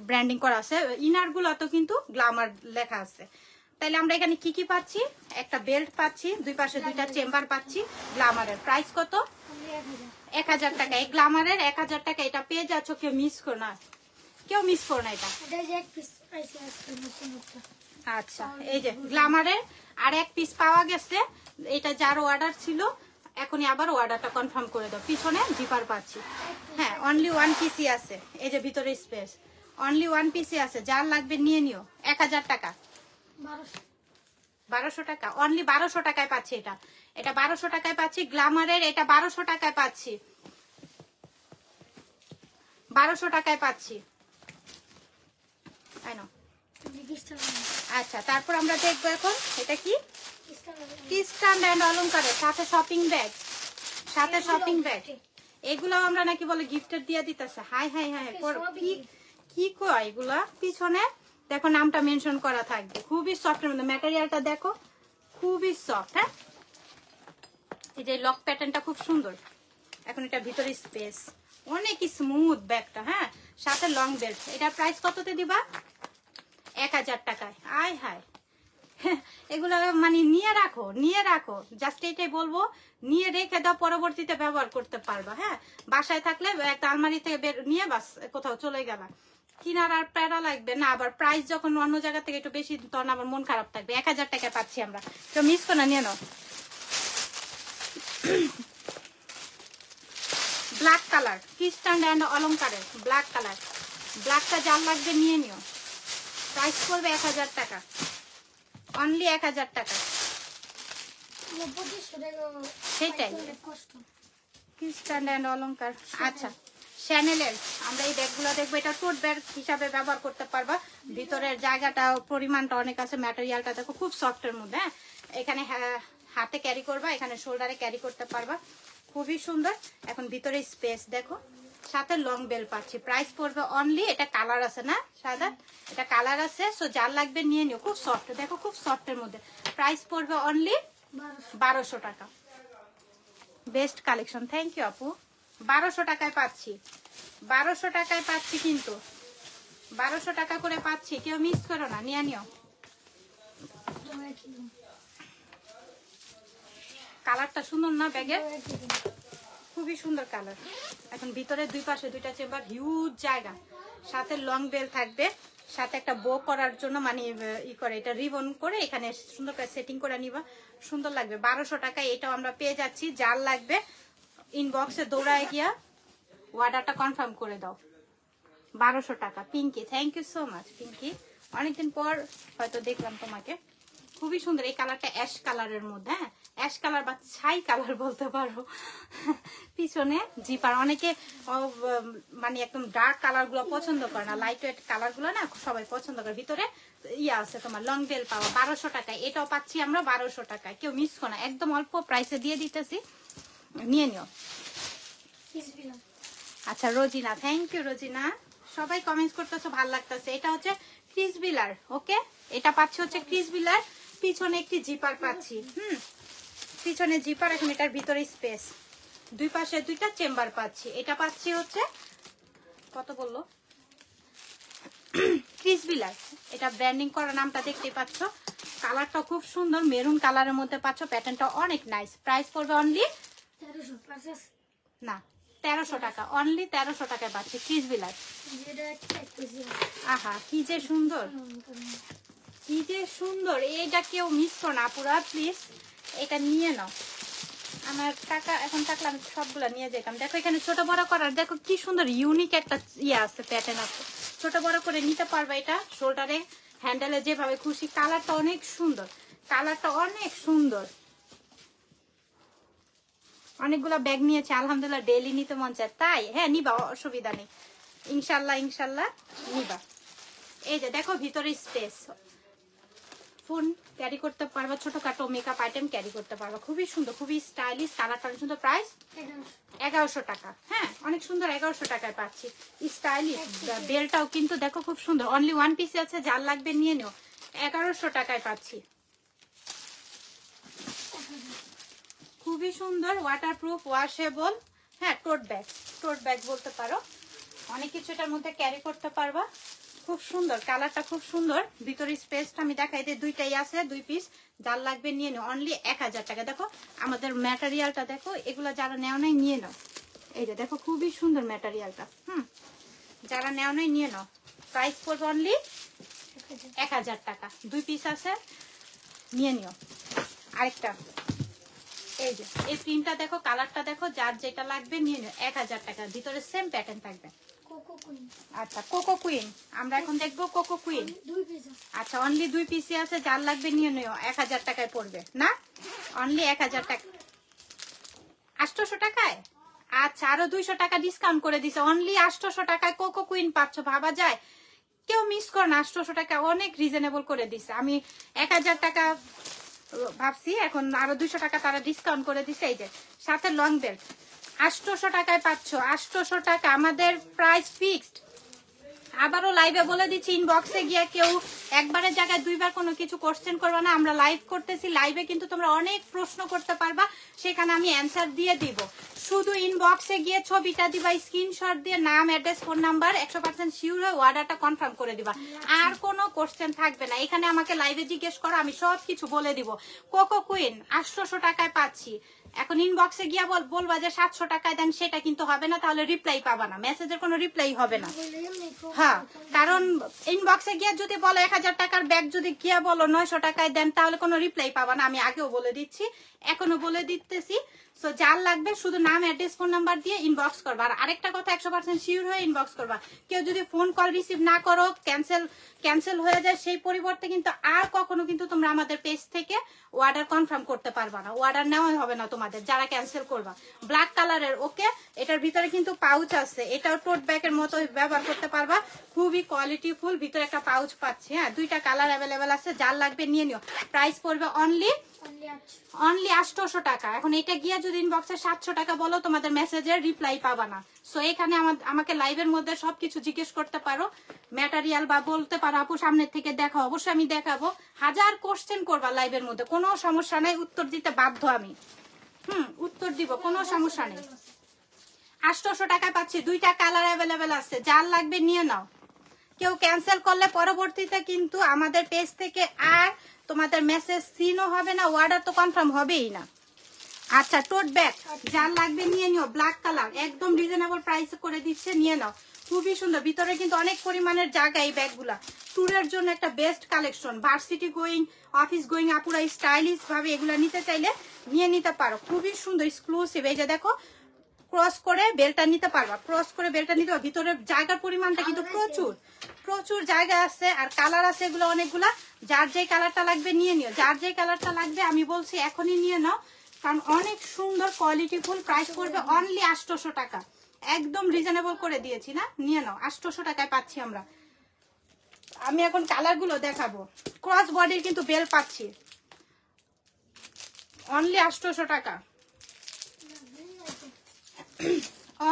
ব্র্যান্ডিং করা আছে, ইনার গুলো তো কিন্তু গ্ল্যামার লেখা আছে। তাহলে আমরা এখানে কি কি পাচ্ছি? একটা বেল্ট পাচ্ছি, দুই পাশে দুইটা চেম্বার পাচ্ছি। গ্লামারের প্রাইস কত? 1000 টাকা। এই গ্লামারের 1000 টাকা। এটা পেয়ে যাচ্ছ, কেউ মিস করো না, কেউ মিস করো না এটা। আচ্ছা, এই যে গ্লামারের আর এক পিস পাওয়া গেছে। এটা যার অর্ডার ছিল এখনই আবার অর্ডারটা কনফার্ম করে দাও। পিছনে জিপার পাচ্ছি। হ্যাঁ, অনলি ওয়ান পিসই আছে। এই যে ভিতরে স্পেস, অনলি ওয়ান পিসই আছে। যার লাগবে নিয়ে নিও। 1000 টাকা, 1200 টাকা, অনলি 1200 টাকায় পাচ্ছি। এটা 1200 টাকায় পাচ্ছি। গ্লামারের এটা 1200 টাকায় পাচ্ছি, 1200 টাকায় পাচ্ছি। আচ্ছা, তারপর আমরা দেখবো এখন এটা কি স্ট্যান্ড এন্ড অলংকারের সাথে শপিং ব্যাগ, সাথে শপিং ব্যাগ। এগুলো আমরা নাকি বলে গিফটের দিয়ে দিতেছে। হাই হাই হাই, কি কয় এগুলা? পিছনে দেখো নামটা মেনশন করা থাকবে। খুবই সফটের মধ্যে, ম্যাটেরিয়ালটা দেখো খুবই সফট। হ্যাঁ, এই যে লক প্যাটার্নটা খুব সুন্দর। এখন এটা ভিতরে স্পেস, অনেক স্মুথ ব্যাগটা। হ্যাঁ, সাথে লং বেল্ট। এটার প্রাইস কততে দিবা? 1000 টাকায়। আয় হায়, এগুলো মানে নিয়ে রাখো, নিয়ে রাখো। জাস্ট এটাই বলবো, নিয়ে রেখে দাও, পরবর্তীতে ব্যবহার করতে পারবা। হ্যাঁ, বাসায় থাকলে একটা আলমারি থেকে বের নিয়ে বাস কোথাও চলে গেলা, কিনার আর প্যারা লাগবে না। আবার প্রাইস যখন অন্য জায়গা থেকে একটু বেশি, তখন আবার মন খারাপ থাকবে। 1000 টাকায় পাচ্ছি আমরা, তো মিস করো না, নিয়ে নাও। ব্ল্যাক কালার, স্ট্যান্ড এন্ড অলংকারের ব্ল্যাক কালার। ব্ল্যাকটা যার লাগবে নিয়ে নিও। প্রাইস করবে 1000 টাকা, অনলি 1000 টাকা। সেটাই স্ট্যান্ড এন্ড অলংকার। আচ্ছা, শ্যানেলের আমরা এই ব্যাগগুলো দেখবো। এটা টোট ব্যাগ হিসাবে ব্যবহার করতে পারবা। ভিতরের জায়গাটা, পরিমাণটা অনেক আছে। ম্যাটেরিয়ালটা দেখো খুব সফটের মধ্যে। হ্যাঁ, এখানে হাতে ক্যারি করবা, এখানে শোল্ডারে ক্যারি করতে পারবা। খুবই সুন্দর। এখন ভিতরে স্পেস দেখো, সাথে লং বেল পাচ্ছি। প্রাইস পড়বে অনলি, এটা কালার আছে না সাদা, এটা কালার আছে। সো যার লাগবে নিয়ে নিও। খুব সফট, দেখো খুব সফটের মধ্যে। প্রাইস পড়বে অনলি 1200 টাকা। বেস্ট কালেকশন, থ্যাংক ইউ আপু। 1200 টাকায় পাচ্ছি, 1200 টাকায় পাচ্ছি, কিন্তু 1200 টাকা করে পাচ্ছি। কেউ মিস করো না, নিয়ে নিও। কালারটা সুন্দর না ব্যাগের? খুবই সুন্দর কালার। এখন ভিতরে দুই পাশে দুইটা চেম্বার, হিউজ জায়গা। সাথে লং বেল থাকবে, সাথে একটা বো করার জন্য মানে ই করে, এটা রিবন করে এখানে সুন্দর করে সেটিং করে নিবা, সুন্দর লাগবে। 1200 টাকায় এটাও আমরা পেয়ে যাচ্ছি। যার লাগবে ইনবক্সে দৌড়ায় গিয়া অর্ডারটা কনফার্ম করে দাও। 1200 টাকা। Pinky, thank you so much Pinky, অনেকদিন পর হয়তো দেখলাম তোমাকে। খুবই সুন্দর এই কালারটা, অ্যাশ কালারের মধ্যে। হ্যাঁ, অ্যাশ কালার বা ছাই কালার বলতে পারো। পিছনে জিপার। অনেকে মানে একদম ডার্ক কালার গুলো পছন্দ করে না, লাইট ওয়েট কালার গুলো না সবাই পছন্দ করে। ভিতরে ইয়ে আছে তোমার লং বেল পাওয়া। 1200 টাকায় এটাও পাচ্ছি আমরা, 1200 টাকায়। কেউ মিস করো না, একদম অল্প প্রাইসে দিয়ে দিতেছি, নিয়ে নিও। আচ্ছা, রোজিনা, থ্যাংক ইউ রোজিনা। সবাই কমেন্টস করতেছো, ভালো লাগতেছে। এটা হচ্ছে ক্রিস বিলার। ওকে, এটা পাচ্ছি হচ্ছে ক্রিস বিলার। পিছনে একটি জিপার পাচ্ছি। পিছনে জিপার। এখন এটার ভিতরে স্পেস, দুই পাশে দুইটা চেম্বার পাচ্ছি। এটা পাচ্ছি হচ্ছে কত বললো, ক্রিস বিলার। এটা ব্র্যান্ডিং করা, নামটা দেখতে পাচ্ছ। কালারটা খুব সুন্দর, মেরুন কালারের মধ্যে পাচ্ছ। প্যাটার্নটা অনেক নাইস। প্রাইস পড়বে অনলি না 1300 টাকা, অনলি 1300 টাকায় পাচ্ছি ক্রিস বিলার। আহা, কি যে সুন্দর, কি যে সুন্দর। এটা কেউ মিস করো না পুরা, প্লিজ এটা নিয়ে নাও। আমার টাকা এখন থাকলে আমি সবগুলা নিয়ে যেতাম। দেখো এখানে ছোট বড় করার, দেখো কি সুন্দর ইউনিক একটা ইয়ে আছে, প্যাটার্ন আছে। ছোট বড় করে নিতে পারবে। এটা শোল্ডারে, হ্যান্ডেলে যেভাবে খুশি। কালারটা অনেক সুন্দর, কালারটা অনেক সুন্দর। অনেকগুলা ব্যাগ নিয়েছে আলহামদুলিল্লাহ, ডেইলি নিতে মন চায় তাই। হ্যাঁ, নিবা, অসুবিধা নেই, ইনশাল্লাহ ইনশাল্লাহ নিবা। এই যে দেখো ভিতরে স্পেস, ফোন ক্যারি করতে পারবা, ছোটখাটো মেকআপ আইটেম ক্যারি করতে পারবা। খুবই সুন্দর, খুবই স্টাইলিশ, কালারটা অনেক সুন্দর। প্রাইস 1100 টাকা। হ্যাঁ, অনেক সুন্দর, 1100 টাকায় পাচ্ছি। স্টাইলিশ বেলটাও কিন্তু দেখো খুব সুন্দর। অনলি ওয়ান পিস আছে, যার লাগবে নিয়ে নিও। 1100 টাকায় পাচ্ছি। খুবই সুন্দর, ওয়াটারপ্রুফ, ওয়াশেবল। হ্যাঁ, টোট ব্যাগ, টোট ব্যাগ বলতে পারো। অনেক কিছু এটার মধ্যে ক্যারি করতে পারবা। খুব সুন্দর কালারটা, খুব সুন্দর। ভিতরে স্পেসটা আমি দেখাই দিই, দুইটাই আছে, 2 পিস। যার লাগবে নিয়ে নাও, অনলি 1000 টাকা। দেখো আমাদের ম্যাটেরিয়ালটা দেখো, এগুলো যারা নেও নাই নিয়ে নাও। এই যে দেখো খুবই সুন্দর ম্যাটেরিয়ালটা। যারা নেও নাই নিয়ে নাও। প্রাইস পড়বে অনলি 1000 টাকা। 2 পিস আছে, নিয়ে নিও। আরেকটা এই যে এই প্রিন্টটা দেখো, কালারটা দেখো, যার যেটা লাগবে নিয়ে নিও। 1000 টাকা। ভিতরে সেম প্যাটার্ন থাকবে। আচ্ছা কোকো কুইন, আমরা এখন দেখবো কোকো কুইন। আচ্ছা অনলি 2 পিসে আছে, যার লাগবে নিয়ে নিও। 1000 টাকায় পড়বে না, অনলি 1000 টাকা। 800 টাকায়। আচ্ছা আরো 200 টাকা ডিসকাউন্ট করে দিছে, অনলি 800 টাকায় কোকো কুইন পাচ্ছ। ভাবা যায়, কেউ মিস করে না। 800 টাকা অনেক রিজনেবল করে দিছে। আমি 1000 টাকা ভাবছি, এখন আরো 200 টাকা তারা ডিসকাউন্ট করে দিছে। এই যে সাথে লং বেল্ট 800 টাকায় পাচ্ছ। 800 টাকা আমাদের প্রাইস ফিক্সড। আবারও লাইভে বলে দিচ্ছি, ইনবক্সে গিয়ে কেউ একবারের জায়গায় দুইবার কোনো কিছু কোশ্চেন করবে না। আমরা লাইভ করতেছি, লাইভে কিন্তু তোমরা অনেক প্রশ্ন করতে পারবা, সেখানে আমি অ্যান্সার দিয়ে দিব। শুধু ইনবক্সে গিয়ে ছবিটা দিবা, স্ক্রিনশট দিয়ে নাম, অ্যাড্রেস, ফোন নাম্বার, 100% শিওর হয়ে অর্ডারটা কনফার্ম করে দিবা। আর কোনো কোশ্চেন থাকবে না। এখানে আমাকে লাইভে জিজ্ঞেস করো, আমি সব কিছু বলে দিব। কোকো কুইন 800 টাকায় পাচ্ছি। এখন ইনবক্সে গিয়া বলবা যে 700 টাকায় দেন, সেটা কিন্তু হবে না, তাহলে রিপ্লাই পাবা না, মেসেজের কোনো রিপ্লাই হবে না। হ্যাঁ, কারণ ইনবক্সে গিয়া যদি বলো 1000 টাকার ব্যাগ, যদি গিয়া বলো 900 টাকায় দেন, তাহলে কোনো রিপ্লাই পাবা না। আমি আগেও বলে দিচ্ছি, এখনো বলে দিতেছি। সো যার লাগবে শুধু নাম, অ্যাড্রেস, ফোন নাম্বার দিয়ে ইনবক্স করবা। আর আরেকটা কথা, 100% শিওর হয়ে ইনবক্স করবা। কেউ যদি ফোন কল রিসিভ না করো, ক্যান্সেল হয়ে যায়, সেই পরিবর্তে কিন্তু আর কখনো কিন্তু তোমরা আমাদের পেজ থেকে অর্ডার কনফার্ম করতে পারবা না। অর্ডার নেওয়াই হবে না তোমাদের যারা ক্যান্সেল করবা। ব্ল্যাক কালারের, ওকে। এটার ভিতরে কিন্তু পাউচ আছে, এটাও টোট ব্যাগের মতো ব্যবহার করতে পারবা। খুবই কোয়ালিটিফুল, ভিতরে একটা পাউচ পাচ্ছি। হ্যাঁ, 2টা কালার অ্যাভেলেবেল আছে, যার লাগবে নিয়ে নিও। প্রাইস পড়বে অনলি 800 টাকা। এখন এটা গিয়ে যদি ইনবক্সে 700 টাকা বলো, তোমাদের মেসেজের রিপ্লাই পাবা না। সো এখানে আমাকে লাইভের মধ্যে সবকিছু জিজ্ঞেস করতে পারো, ম্যাটেরিয়াল, বা বলতে পারো আপু সামনের থেকে দেখো, অবশ্যই আমি দেখাবো। হাজার কোশ্চেন করবা লাইভের মধ্যে, কোনো সমস্যা নেই, উত্তর দিতে বাধ্য আমি। উত্তর দিব, কোনো সমস্যা নেই। 800 টাকায় পাচ্ছি, 2টা কালার অ্যাভেলেবেল আছে, যার লাগবে নিয়ে নাও। কেউ ক্যান্সেল করলে পরবর্তীতে কিন্তু আমাদের পেজ থেকে আর তোমাদের মেসেজ সিনও হবে না, অর্ডার তো কনফার্ম হবেই না। আচ্ছা টোট ব্যাগ, যার লাগবে নিয়ে নিও। ব্ল্যাক কালার, একদম রিজনেবল প্রাইস করে দিচ্ছে, নিয়ে নাও। খুবই সুন্দর, ভিতরে কিন্তু অনেক পরিমাণের জায়গা। এই ব্যাগগুলা ট্যুরের জন্য একটা best collection. Varsity going, office going আপুরা স্টাইলিশ ভাবে এগুলা নিতে চাইলে নিয়ে নিতে পারো। খুবই সুন্দর, এক্সক্লুসিভ। এই যে দেখো, ক্রস করে বেলটা নিতে পারবা, ক্রস করে বেলটা নিতে পারবা। ভিতরে জায়গার পরিমাণটা কিন্তু প্রচুর জায়গা আছে, আর কালার আছে এগুলো অনেকগুলা। যার যে কালারটা লাগবে নিয়ে নিও, যার যে কালারটা লাগবে আমি বলছি এখনই নিয়ে নাও, কারণ অনেক সুন্দর কোয়ালিটিফুল। প্রাইস পড়বে অনলি 800 টাকা, একদম রিজনেবল করে দিয়েছি না, নিয়ে নাও। 800 টাকায় পাচ্ছি আমরা। আমি এখন কালার গুলো দেখাবো। ক্রস বডির কিন্তু বেল পাচ্ছি, অনলি 800 টাকা,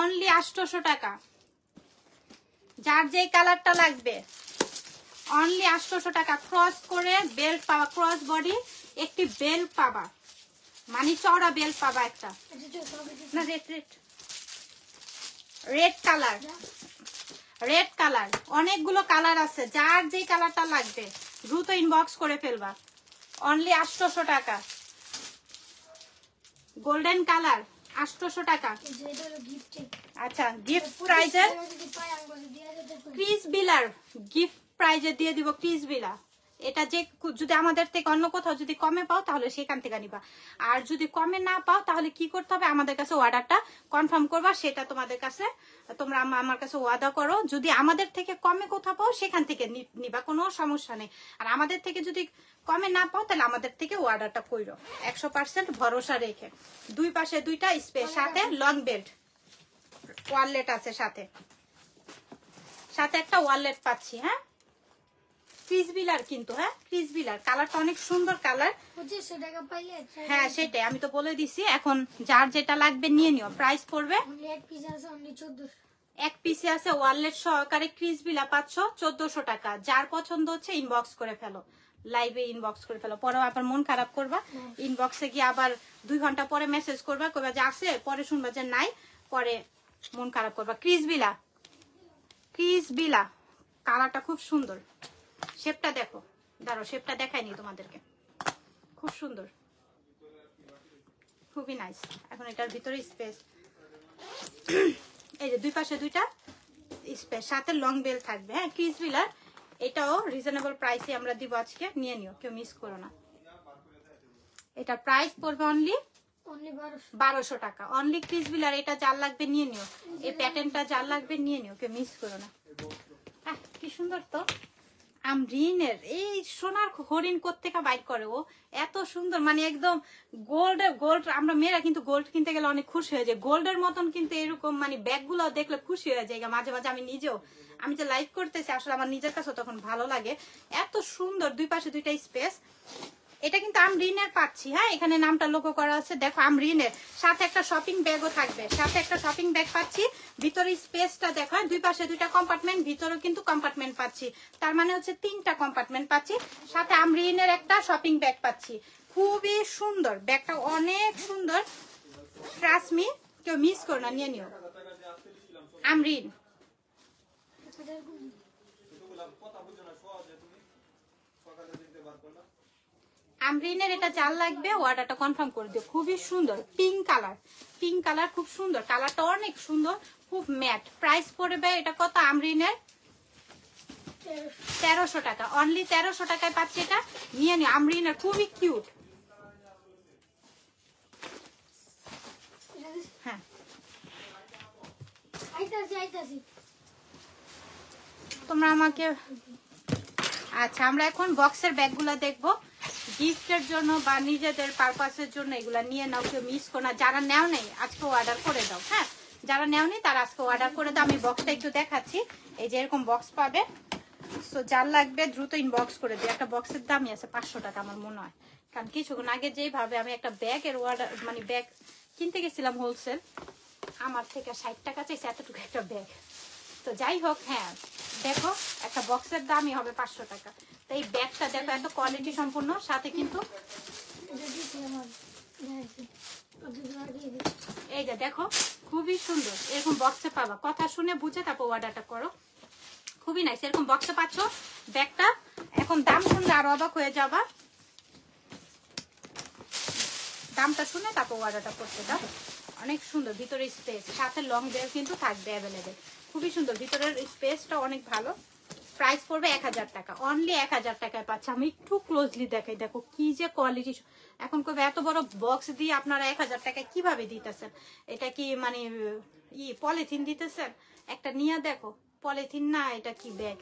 অনলি 800 টাকা। যার যে কালারটা লাগবে অনলি 800 টাকা। ক্রস করে বেল্ট পাবা, ক্রস বডি একটি বেল্ট পাবা, মানে চওড়া বেল্ট পাবা একটা। না, রেড কালার, রেড কালার, অনেকগুলো কালার আছে। যার যে কালারটা লাগবে দ্রুত ইনবক্স করে ফেলবা, অনলি 800 টাকা। গোল্ডেন কালার 800 টাকা। আচ্ছা, গিফট প্রাইজের ক্রিস বিলার, গিফট প্রাইজে দিয়ে দিব ক্রিস বিলা। এটা যে যদি আমাদের থেকে অন্য কোথাও যদি কমে পাও, তাহলে সেখান থেকে নিবা। আর যদি কমে না পাও, তাহলে কি করতে হবে, আমাদের কাছে অর্ডারটা কনফার্ম করবা। সেটা তোমাদের কাছে, তোমরা আমার কাছে ওয়াদা করো, যদি আমাদের থেকে কমে কোথাও পাও সেখান থেকে নিবা, কোনো সমস্যা নেই। আর আমাদের থেকে যদি কমে না পাও, তাহলে আমাদের থেকে অর্ডারটা কইরো 100% ভরসা রেখে। 2 পাশে 2টা স্পেস, সাথে লং বেল্ট, ওয়ালেট আছে সাথে, সাথে একটা ওয়ালেট পাচ্ছি। হ্যাঁ, ক্রিস বিলার কিন্তু, হ্যাঁ ক্রিস বিলার, কালারটা অনেক সুন্দর কালার। 2500 টাকা পাইলে, হ্যাঁ সেটাই আমি তো বলে দিছি। এখন যার যেটা লাগবে নিয়ে নিও। প্রাইস পড়বে এক পিস আছে অনলি 1400। এক পিসে আছে ওয়ালেট সহকারে ক্রিস বিলা পাচ্ছ 1400 টাকা। যার পছন্দ হচ্ছে ইনবক্স করে ফেলো, লাইভে ইনবক্স করে ফেলো। পরে আবার মন খারাপ করবা, ইনবক্সে গিয়ে আবার 2 ঘন্টা পরে মেসেজ করবা, কইবা যে আছে, পরে শুনবা যে নাই, পরে মন খারাপ করবা। ক্রিস বিলা, ক্রিস বিলা কালারটা খুব সুন্দর, শেপটা দেখো, দাঁড়ো শেপটা দেখাইনি তোমাদেরকে, খুব সুন্দর, খুবই নাইস। এখন এটার ভিতরে স্পেস, এই যে দুই পাশে দুইটা স্পেস, সাথে লং বেল থাকবে। হ্যাঁ, ক্রিস বিলার, এটাও রিজনেবল প্রাইসে আমরা দিব আজকে, নিয়ে নিও, কেউ মিস করো না। এটা প্রাইস পড়বে অনলি 1200 টাকা। অনলি ক্রিস বিলার, এটা যার লাগবে নিয়ে নিও, এই প্যাটার্নটা যার লাগবে নিয়ে নিও, কেউ মিস করো না। কি সুন্দর তো আমরিনের এই সোনার হরিণ কোত্থেকে বাইর করে ও, এত সুন্দর, মানে একদম গোল্ড। আমরা মেয়েরা কিন্তু গোল্ড কিনতে গেলে অনেক খুশি হয়ে যায়, গোল্ডের মতন কিন্তু এরকম মানে ব্যাগগুলো দেখলে খুশি হয়ে যায় মাঝে মাঝে। আমি নিজেও, আমি যে লাইভ করতেছি আসলে আমার নিজের কাছে তখন ভালো লাগে, এত সুন্দর, দুই পাশে দুইটা স্পেস। এটা কিন্তু আমরিনের পাচ্ছি। হ্যাঁ, এখানে নামটা লক্ষ্য করা আছে, দেখো আমরিনের, সাথে একটা শপিং ব্যাগও থাকবে, সাথে একটা শপিং ব্যাগ পাচ্ছি। ভিতরে স্পেসটা দেখো, দুই পাশে দুইটা কম্পার্টমেন্ট, ভিতরেও কিন্তু কম্পার্টমেন্ট পাচ্ছি, তার মানে হচ্ছে 3টা কম্পার্টমেন্ট পাচ্ছি। সাথে আমরিনের একটা শপিং ব্যাগ পাচ্ছি, খুবই সুন্দর, ব্যাগটা অনেক সুন্দর, ট্রাস্ট মি, কেউ মিস করো না, নিয়ে নিও। আমরিন, আমরিনের এটা যার লাগবে অর্ডারটা কনফার্ম করে দিও, খুবই সুন্দর, পিঙ্ক কালার, পিঙ্ক কালার, খুব সুন্দর কালারটা, অনেক সুন্দর, খুব ম্যাট। প্রাইস পড়বে এটা কত আমরিনের? 1300 টাকা। অনলি 1300 টাকায় পাচ্ছি, এটা নিয়ে নিও। আমরিনের খুবই কিউট। হ্যাঁ, তোমরা আমাকে, আচ্ছা আমরা এখন বক্সের ব্যাগগুলো দেখবো, গিফটের জন্য বা নিজেদের পারপাসের জন্য এগুলা নিয়ে নাও, কেউ মিস করো না। যারা নেও নেই আজকে অর্ডার করে দাও। হ্যাঁ, যারা নেও নেই তারা আজকে অর্ডার করে দাও। আমি বক্সটা একটু দেখাচ্ছি, এই যে এরকম বক্স পাবে, সো যার লাগবে দ্রুত ইনবক্স করে দিই। একটা বক্সের দামই আছে 500 টাকা আমার মনে হয়, কারণ কিছুক্ষণ আগে যেভাবে আমি একটা ব্যাগের অর্ডার, মানে ব্যাগ কিনতে গেছিলাম হোলসেল, আমার থেকে 60 টাকা চাইছে এতটুকু একটা ব্যাগ। তো যাই হোক, হ্যাঁ দেখো একটা বক্সের দামই হবে 500 টাকা। তো এই ব্যাগটা দেখো এত কোয়ালিটি সম্পূর্ণ, সাথে কিন্তু এই যে দেখো খুবই সুন্দর, এরকম বক্সে পাবা, কথা শুনে বুঝে তারপর অর্ডারটা করো, খুবই নাইস। এরকম বক্সে পাচ্ছ ব্যাগটা, এখন দাম শুনলে আরো অবাক হয়ে যাবা, দামটা শুনে তারপর অর্ডারটা করতে দাও। অনেক সুন্দর ভিতরে স্পেস, সাথে লং বেল কিন্তু থাকবে অ্যাভেলেবেল, খুবই সুন্দর, ভিতরের স্পেসটা অনেক ভালো। প্রাইস পড়বে 1000 টাকা। অনলি 1000 টাকায় পাচ্ছে। আমি একটু ক্লোজলি দেখাই, দেখো কি যে কোয়ালিটি। এখন কবে এত বড় বক্স দিয়ে আপনারা 1000 টাকায় কিভাবে দিতেছেন? এটা কি মানে পলিথিন দিতেছেন? একটা নিয়ে দেখো, পলিথিন না, এটা কি ব্যাগ।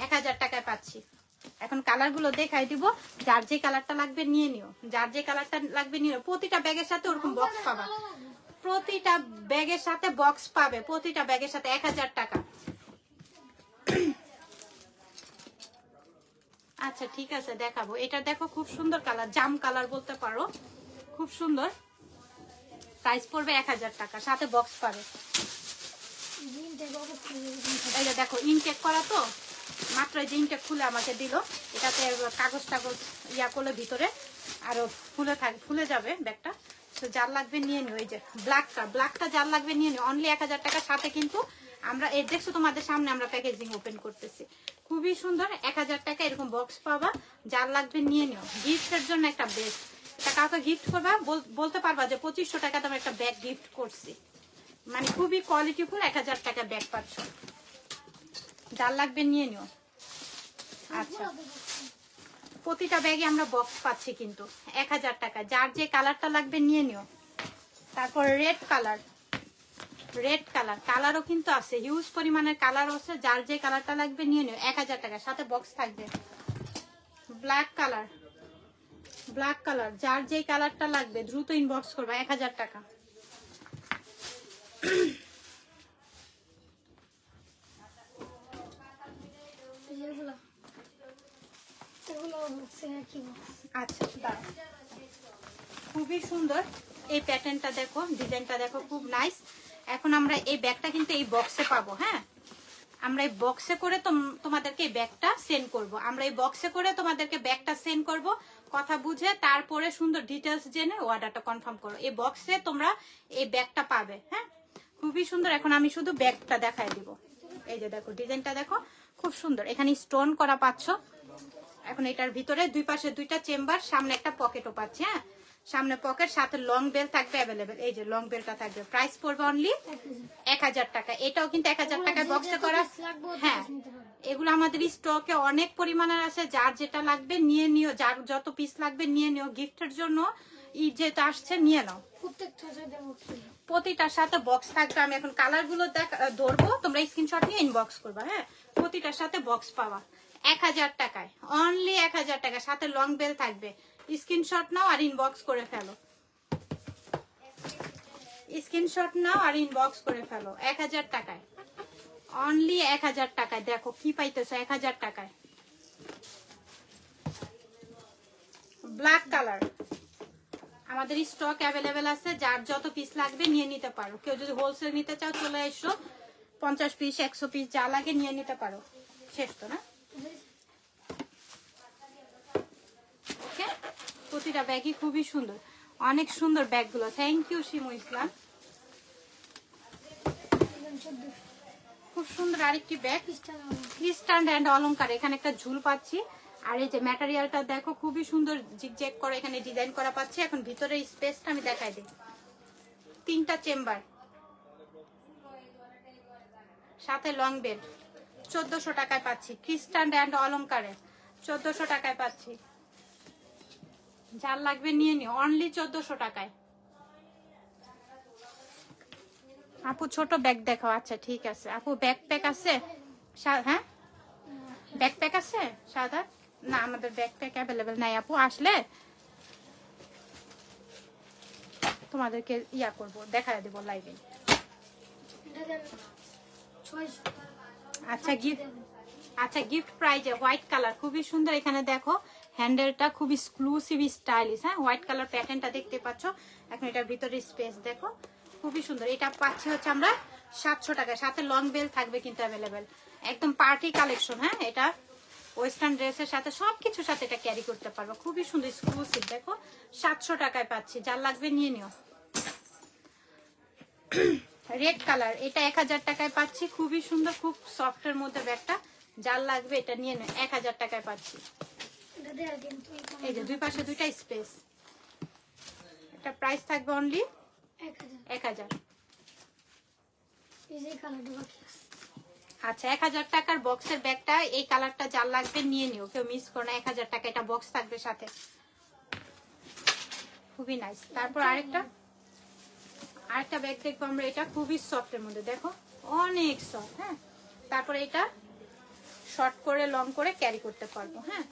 1000 টাকায় পাচ্ছি। এখন কালার গুলো দেখাই দিব, যার যে কালারটা লাগবে নিয়ে নিও, যার যে কালারটা লাগবে নিও। প্রতিটা ব্যাগের সাথে ওরকম বক্স পাবা, প্রতিটা ব্যাগের সাথে বক্স পাবে, প্রতিটা ব্যাগের সাথে 1000 টাকা। আচ্ছা ঠিক আছে দেখাবো। এটা দেখো খুব সুন্দর কালার, জাম কালার বলতে পারো, খুব সুন্দর। প্রাইস পড়বে 1000 টাকা, সাথে বক্স পাবে। এটা দেখো ইনটেক করা, তো মাত্র যে ইনটেক খুলে আমাকে দিল, এটাতে কাগজ টাগজ ইয়া করলে ভিতরে আরো ফুলে যাবে ব্যাগটা। তো যার লাগবে নিয়ে নিও। এই যে ব্ল্যাকটা যার লাগবে নিয়ে নিও। অনলি 1000 টাকা, সাথে কিন্তু আমরা এই দেখছো তোমাদের সামনে আমরা প্যাকেজিং ওপেন করতেছি, খুবই সুন্দর। 1000 টাকা এরকম বক্স পাবা, যার লাগবে নিয়ে নিও। গিফটের জন্য একটা বেস্ট, এটা কাউকে গিফট করবা, বলতে পারবা যে 2500 টাকা তোমার একটা ব্যাগ গিফট করছি, মানে খুবই কোয়ালিটিফুল। 1000 টাকা ব্যাগ পাচ্ছ, যার লাগবে নিয়ে নিও। আচ্ছা, প্রতিটা ব্যাগে আমরা বক্স পাচ্ছি কিন্তু 1000 টাকা, যার যে কালারটা লাগবে নিয়ে নিও। তারপর রেড কালারও কিন্তু আছে, হিউজ পরিমাণের কালার আছে, যার যে কালারটা লাগবে নিয়ে নিও। 1000 টাকা, সাথে বক্স থাকবে। ব্ল্যাক কালার, যার যে কালারটা লাগবে দ্রুত ইনবক্স করবা, 1000 টাকা। আচ্ছা খুবই সুন্দর এই প্যাটার্নটা দেখো, ডিজাইনটা দেখো, খুব নাইস। এখন আমরা এই ব্যাগটা কিন্তু এই বক্সে পাবো। হ্যাঁ, আমরা এই বক্সে করে তোমাদেরকে এই ব্যাগটা সেন্ড করব। আমরা এই বক্সে করে তোমাদেরকে ব্যাগটা সেন্ড করব, কথা বুঝে তারপরে সুন্দর ডিটেলস জেনে অর্ডারটা কনফার্ম করো। এই বক্সে তোমরা এই ব্যাগটা পাবে। হ্যাঁ, খুবই সুন্দর। এখন আমি শুধু ব্যাগটা দেখাই দিব। এই যে দেখো ডিজাইনটা দেখো খুব সুন্দর, এখানে স্টোন করা পাচ্ছ। এখন এটার ভিতরে দুই পাশে দুইটা চেম্বার, সামনে একটা পকেটও পাচ্ছি। হ্যাঁ, সামনে পকেট, সাথে লং বেল থাকবে অ্যাভেলেবেল। এই যে লং বেলটা থাকবে, প্রাইস পড়বে অনলি 1000 টাকা। এটাও কিন্তু 1000 টাকায় বক্সে করা। হ্যাঁ, এগুলো আমাদের স্টকে অনেক পরিমাণের আছে, যার যেটা লাগবে নিয়ে নিও, যার যত পিস লাগবে নিয়ে নিও। গিফটের জন্য ঈদ যেটা আসছে নিয়ে নাও। প্রতিটার সাথে বক্স থাকবে। আমি এখন কালার গুলো ধরবো, তোমরা স্ক্রিনশট নিয়ে ইনবক্স করবা। হ্যাঁ, প্রতিটার সাথে বক্স পাওয়া 1000 টাকায়, অনলি 1000 টাকা, সাথে লং বেল থাকবে। স্ক্রিনশট নাও আর ইনবক্স করে ফেলো, স্ক্রিনশট নাও আর ইনবক্স করে ফেলো। 1000 টাকায়, অনলি 1000 টাকায়। দেখো কি পাইতেছো 1000 টাকায়। ব্ল্যাক কালার আমাদের স্টক অ্যাভেলেবেল আছে, যার যত পিস লাগবে নিয়ে নিতে পারো। কেউ যদি হোলসেল নিতে চাও চলে এসো, 50 পিস 100 পিস যা লাগে নিয়ে নিতে পারো। শেষ তো না? ওকে, প্রতিটা ব্যাগই খুবই সুন্দর, অনেক সুন্দর ব্যাগগুলো। থ্যাংক ইউ শিমু ইসলাম। খুব সুন্দর আরেকটি ব্যাগ, ক্রিস্টান অ্যান্ড অলংকার। এখানে একটা ঝুল পাচ্ছি, আর এই যে ম্যাটেরিয়ালটা দেখো খুবই সুন্দর, জিগজ্যাগ করা এখানে ডিজাইন করা পাচ্ছি। এখন ভিতরে স্পেসটা আমি দেখাই দিই। 3টা চেম্বার, সাথে লং বেড, 1400 টাকায় পাচ্ছি। ক্রিস্টান অ্যান্ড অলংকারে 1400 টাকায় পাচ্ছি। যার লাগবে নিয়ে নিও, অনলি 1400 টাকায়। আপু ছোট ব্যাগ দেখাও। আচ্ছা ঠিক আছে আপু, ব্যাকপ্যাক আছে? হ্যাঁ, ব্যাকপ্যাক আছে সাদা? না, আমাদের ব্যাকপ্যাক অ্যাভেলেবেল নাই আপু, আসলে তোমাদেরকে ইয়া করব, দেখা দেবো লাইভে। আচ্ছা গিফট, আচ্ছা গিফট প্রাইজে হোয়াইট কালার খুবই সুন্দর। এখানে দেখো হ্যান্ডেলটা খুব এক্সক্লুসিভ স্টাইলিশ। হ্যাঁ, হোয়াইট কালার প্যাটার্নটা দেখতে পাচ্ছ। এখন এটার ভিতরে স্পেস দেখো খুবই সুন্দর। এটা পাচ্ছি হচ্ছে আমরা 700 টাকা, সাথে লং বেল থাকবে কিন্তু অ্যাভেলেবেল। একদম পার্টি কালেকশন। হ্যাঁ, এটা ওয়েস্টার্ন ড্রেসের সাথে সবকিছুর সাথে এটা ক্যারি করতে পারবো। খুবই সুন্দর এক্সক্লুসিভ দেখো, 700 টাকায় পাচ্ছি। যার লাগবে নিয়ে নিও। রেড কালার, এটা 1000 টাকায় পাচ্ছি। খুবই সুন্দর, খুব সফটের মধ্যে ব্যাগটা। যার লাগবে এটা নিয়ে নিও, 1000 টাকায় পাচ্ছি। এই যে দুই পাশে দুইটা স্পেস, এটা প্রাইস থাকবে অনলি 1000। আচ্ছা 1000 টাকার বক্সের ব্যাগটা, এই কালারটা যার লাগবে নিয়ে নিও, কেউ মিস করো না। 1000 টাকা, এটা বক্স থাকবে সাথে, খুবই নাইস। তারপর আরেকটা ব্যাগ দেখবো আমরা, এটা খুবই সফটের মধ্যে দেখো, অনেক সফট। হ্যাঁ, তারপরে এটা শর্ট করে লং করে ক্যারি করতে পারবো। হ্যাঁ,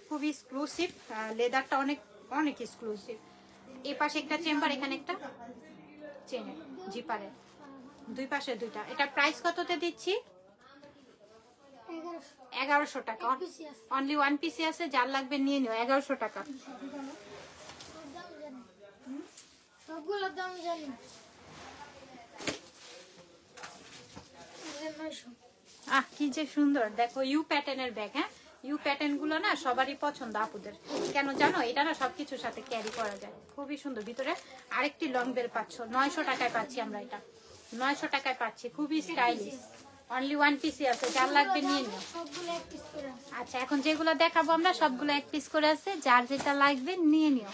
খুবই এক্সক্লুসিভ, লেদারটা অনেক অনেক এক্সক্লুসিভ। এই পাশে একটা চেম্বার, এখানে একটা চেনের জিপারের, দুই পাশে দুইটা। এটা প্রাইস কততে দিচ্ছি? 1100 টাকা, অনলি ওয়ান পিসি আছে। যার লাগবে নিয়ে নিও, 1100 টাকা। আহ কি যে সুন্দর দেখো, ইউ প্যাটার্নের ব্যাগ। হ্যাঁ, ইউ প্যাটার্ন গুলো না সবারই পছন্দ আপুদের, কেন জানো? এটা না সবকিছুর সাথে ক্যারি করা যায়, খুবই সুন্দর। ভিতরে আরেকটি লং বেল পাচ্ছ, 900 টাকায় পাচ্ছি আমরা। এটা 900 টাকায় পাচ্ছি, খুবই স্টাইলিশ। অনলি ওয়ান পিসি আছে, যার লাগবে নিয়ে নিও। আচ্ছা, এখন যেগুলো দেখাবো আমরা সবগুলো এক পিস করে আছে, যার যেটা লাগবে নিয়ে নিও।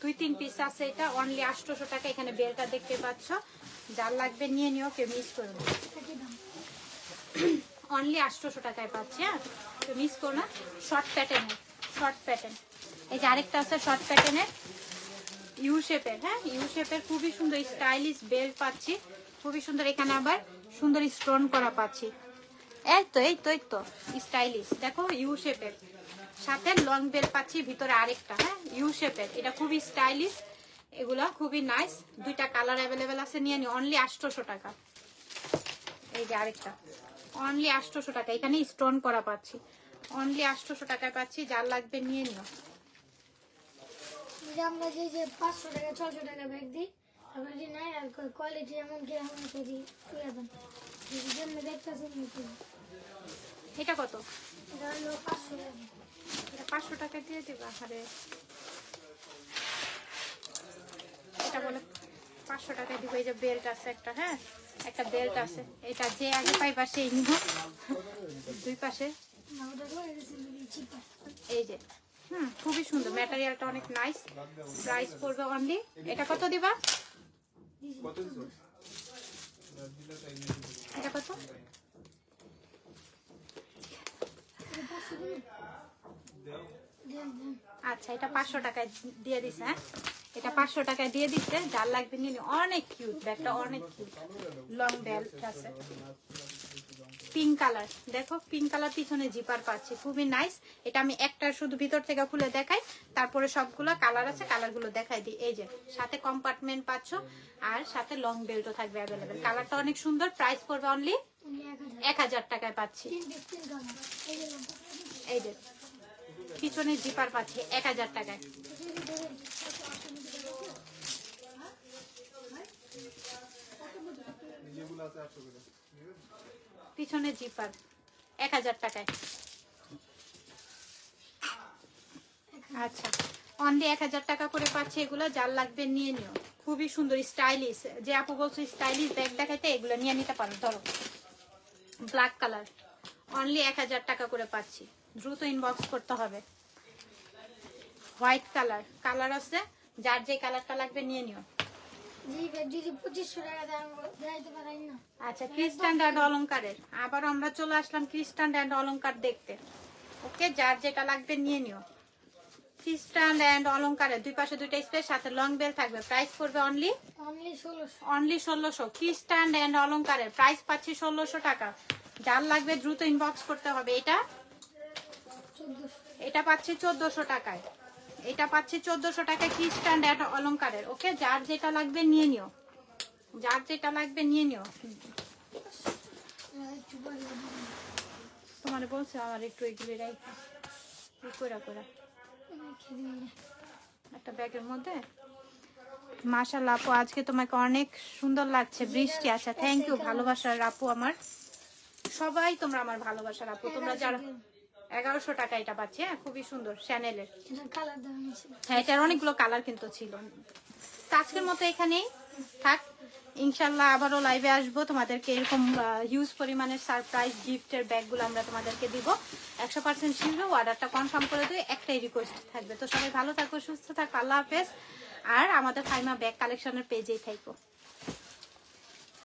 দুই তিন পিস আছে, এটা অনলি 800 টাকা। এখানে বেলটা দেখতে পাচ্ছ, যার লাগবে নিয়ে নিও, কেউ মিস করো না। অনলি 800 টাকায় পাচ্ছি। হ্যাঁ, কেউ মিস করো না। শর্ট প্যাটার্নের, শর্ট প্যাটার্ন। এই যে আরেকটা আছে শর্ট প্যাটার্নের, ইউ শেপের। হ্যাঁ, ইউ শেপের খুবই সুন্দর স্টাইলিশ বেল্ট পাচ্ছি, খুবই সুন্দর। এখানে আবার সুন্দর স্টোন করা পাচ্ছি। এই তো স্টাইলিশ দেখো, ইউ শেপের সাথে লং বেল পাচ্ছি। ভিতরে আরেকটা, হ্যাঁ ইউ শেপের, এটা খুবই স্টাইলিশ। এগুলা খুবই নাইস। দুইটা কালার অ্যাভেলেবেল আছে, নিয়ে নিও। অনলি 800 টাকা। এই যে আরেকটা, অনলি 800 টাকা। এখানে স্টোন করা পাচ্ছি, অনলি 800 টাকায় পাচ্ছি। যার লাগবে নিয়ে নিও। আমরা যে 500 টাকা 600 টাকা ব্যাগ দিই, আমরা যদি নাই আর কোয়ালিটি এমন কি এমন করি তুলে দেন। যেমন দেখতেছেন এটা কত? এটা হলো 500 টাকা। এটা 500 টাকা দিয়ে দেবা। আরে এটা বলে 500 টাকায় দিব। এই যে বেল্ট আছে একটা, হ্যাঁ একটা বেল্ট আছে, এটা যে আগে পাইবা সেই নিব। দুই পাশে এই যে খুবই সুন্দর, ম্যাটেরিয়ালটা অনেক নাইস। প্রাইস পড়বে অনলি, এটা কত দিবা? এটা কত? আচ্ছা এটা 500 টাকায় দিয়ে দিছে। হ্যাঁ এটা 500 টাকায় দিয়ে দিচ্ছে, যার লাগবে নিয়ে নিও। অনেক কিউট ব্যাগটা, অনেক কিউট। লং বেল্ট আছে, পিঙ্ক কালার, দেখো পিঙ্ক কালার, পিছনে জিপার পাচ্ছি, খুবই নাইস। এটা আমি একটা শুধু ভিতর থেকে খুলে দেখাই, তারপরে সবগুলো কালার আছে, কালারগুলো দেখাই দিই। এই যে সাথে কম্পার্টমেন্ট পাচ্ছ, আর সাথে লং বেল্টও থাকবে অ্যাভেলেবেল। কালারটা অনেক সুন্দর। প্রাইস পড়বে অনলি 1000 টাকায় পাচ্ছি। এই যে পিছনে জিপার পাচ্ছি 1000 টাকায়। পিছনে জিপার 1000 টাকায়। আচ্ছা অনলি 1000 টাকা করে পাচ্ছে এগুলো, যার লাগবে নিয়ে নিও। খুবই সুন্দর স্টাইলিশ, যে আপু বলছো স্টাইলিশ ব্যাগ দেখাইতে, এগুলো নিয়ে নিতে পারো। ধরো ব্ল্যাক কালার, অনলি 1000 টাকা করে পাচ্ছি, দ্রুত ইনবক্স করতে হবে। হোয়াইট কালার, কালার আছে, যার যে কালারটা লাগবে নিয়ে নিও। আচ্ছা ক্রিস্টান অ্যান্ড অলংকারের, আবার আমরা চলে আসলাম ক্রিস্টান অ্যান্ড অলংকার দেখতে। ওকে যার যেটা লাগবে নিয়ে নিও। ক্রিস্টান অ্যান্ড অলংকারের দুই পাশে দুইটা স্পেস, সাথে লং বেল থাকবে। প্রাইস পড়বে অনলি 1600। ক্রিস্টান অ্যান্ড অলংকারের প্রাইস পাচ্ছি 1600 টাকা, যার লাগবে দ্রুত ইনবক্স করতে হবে। এটা পাচ্ছি 1400 টাকায়, এটা পাচ্ছি 1400 টাকায় ক্রিস্টান অ্যান্ড অলংকারের। ওকে যার যেটা লাগবে নিয়ে নিও, যার যেটা লাগবে নিয়ে নিও। তোমার বলছে আমার একটু এগুলি রাখা একটা ব্যাগের মধ্যে। মাশাআল্লাহ আপু আজকে তোমাকে অনেক সুন্দর লাগছে, বৃষ্টি। আচ্ছা থ্যাংক ইউ ভালোবাসার আপু, আমার সবাই তোমরা আমার ভালোবাসার আপু। তোমরা যারা 1100 টাকা এটা পাচ্ছি। হ্যাঁ খুবই সুন্দর শ্যানেলের। হ্যাঁ এটার অনেকগুলো কালার কিন্তু ছিল। তো আজকের মতো এখানেই থাক, ইনশাল্লাহ আবারও লাইভে আসবো, তোমাদেরকে এরকম হিউজ পরিমাণের সারপ্রাইজ গিফটের ব্যাগগুলো আমরা তোমাদেরকে দিব। 100% শিওর অর্ডারটা কনফার্ম করে দিই, একটাই রিকোয়েস্ট থাকবে। তো সবাই ভালো থাকো, সুস্থ থাকো, আল্লাহ হাফেজ। আর আমাদের ফাইমা ব্যাগ কালেকশনের পেজেই থাকো।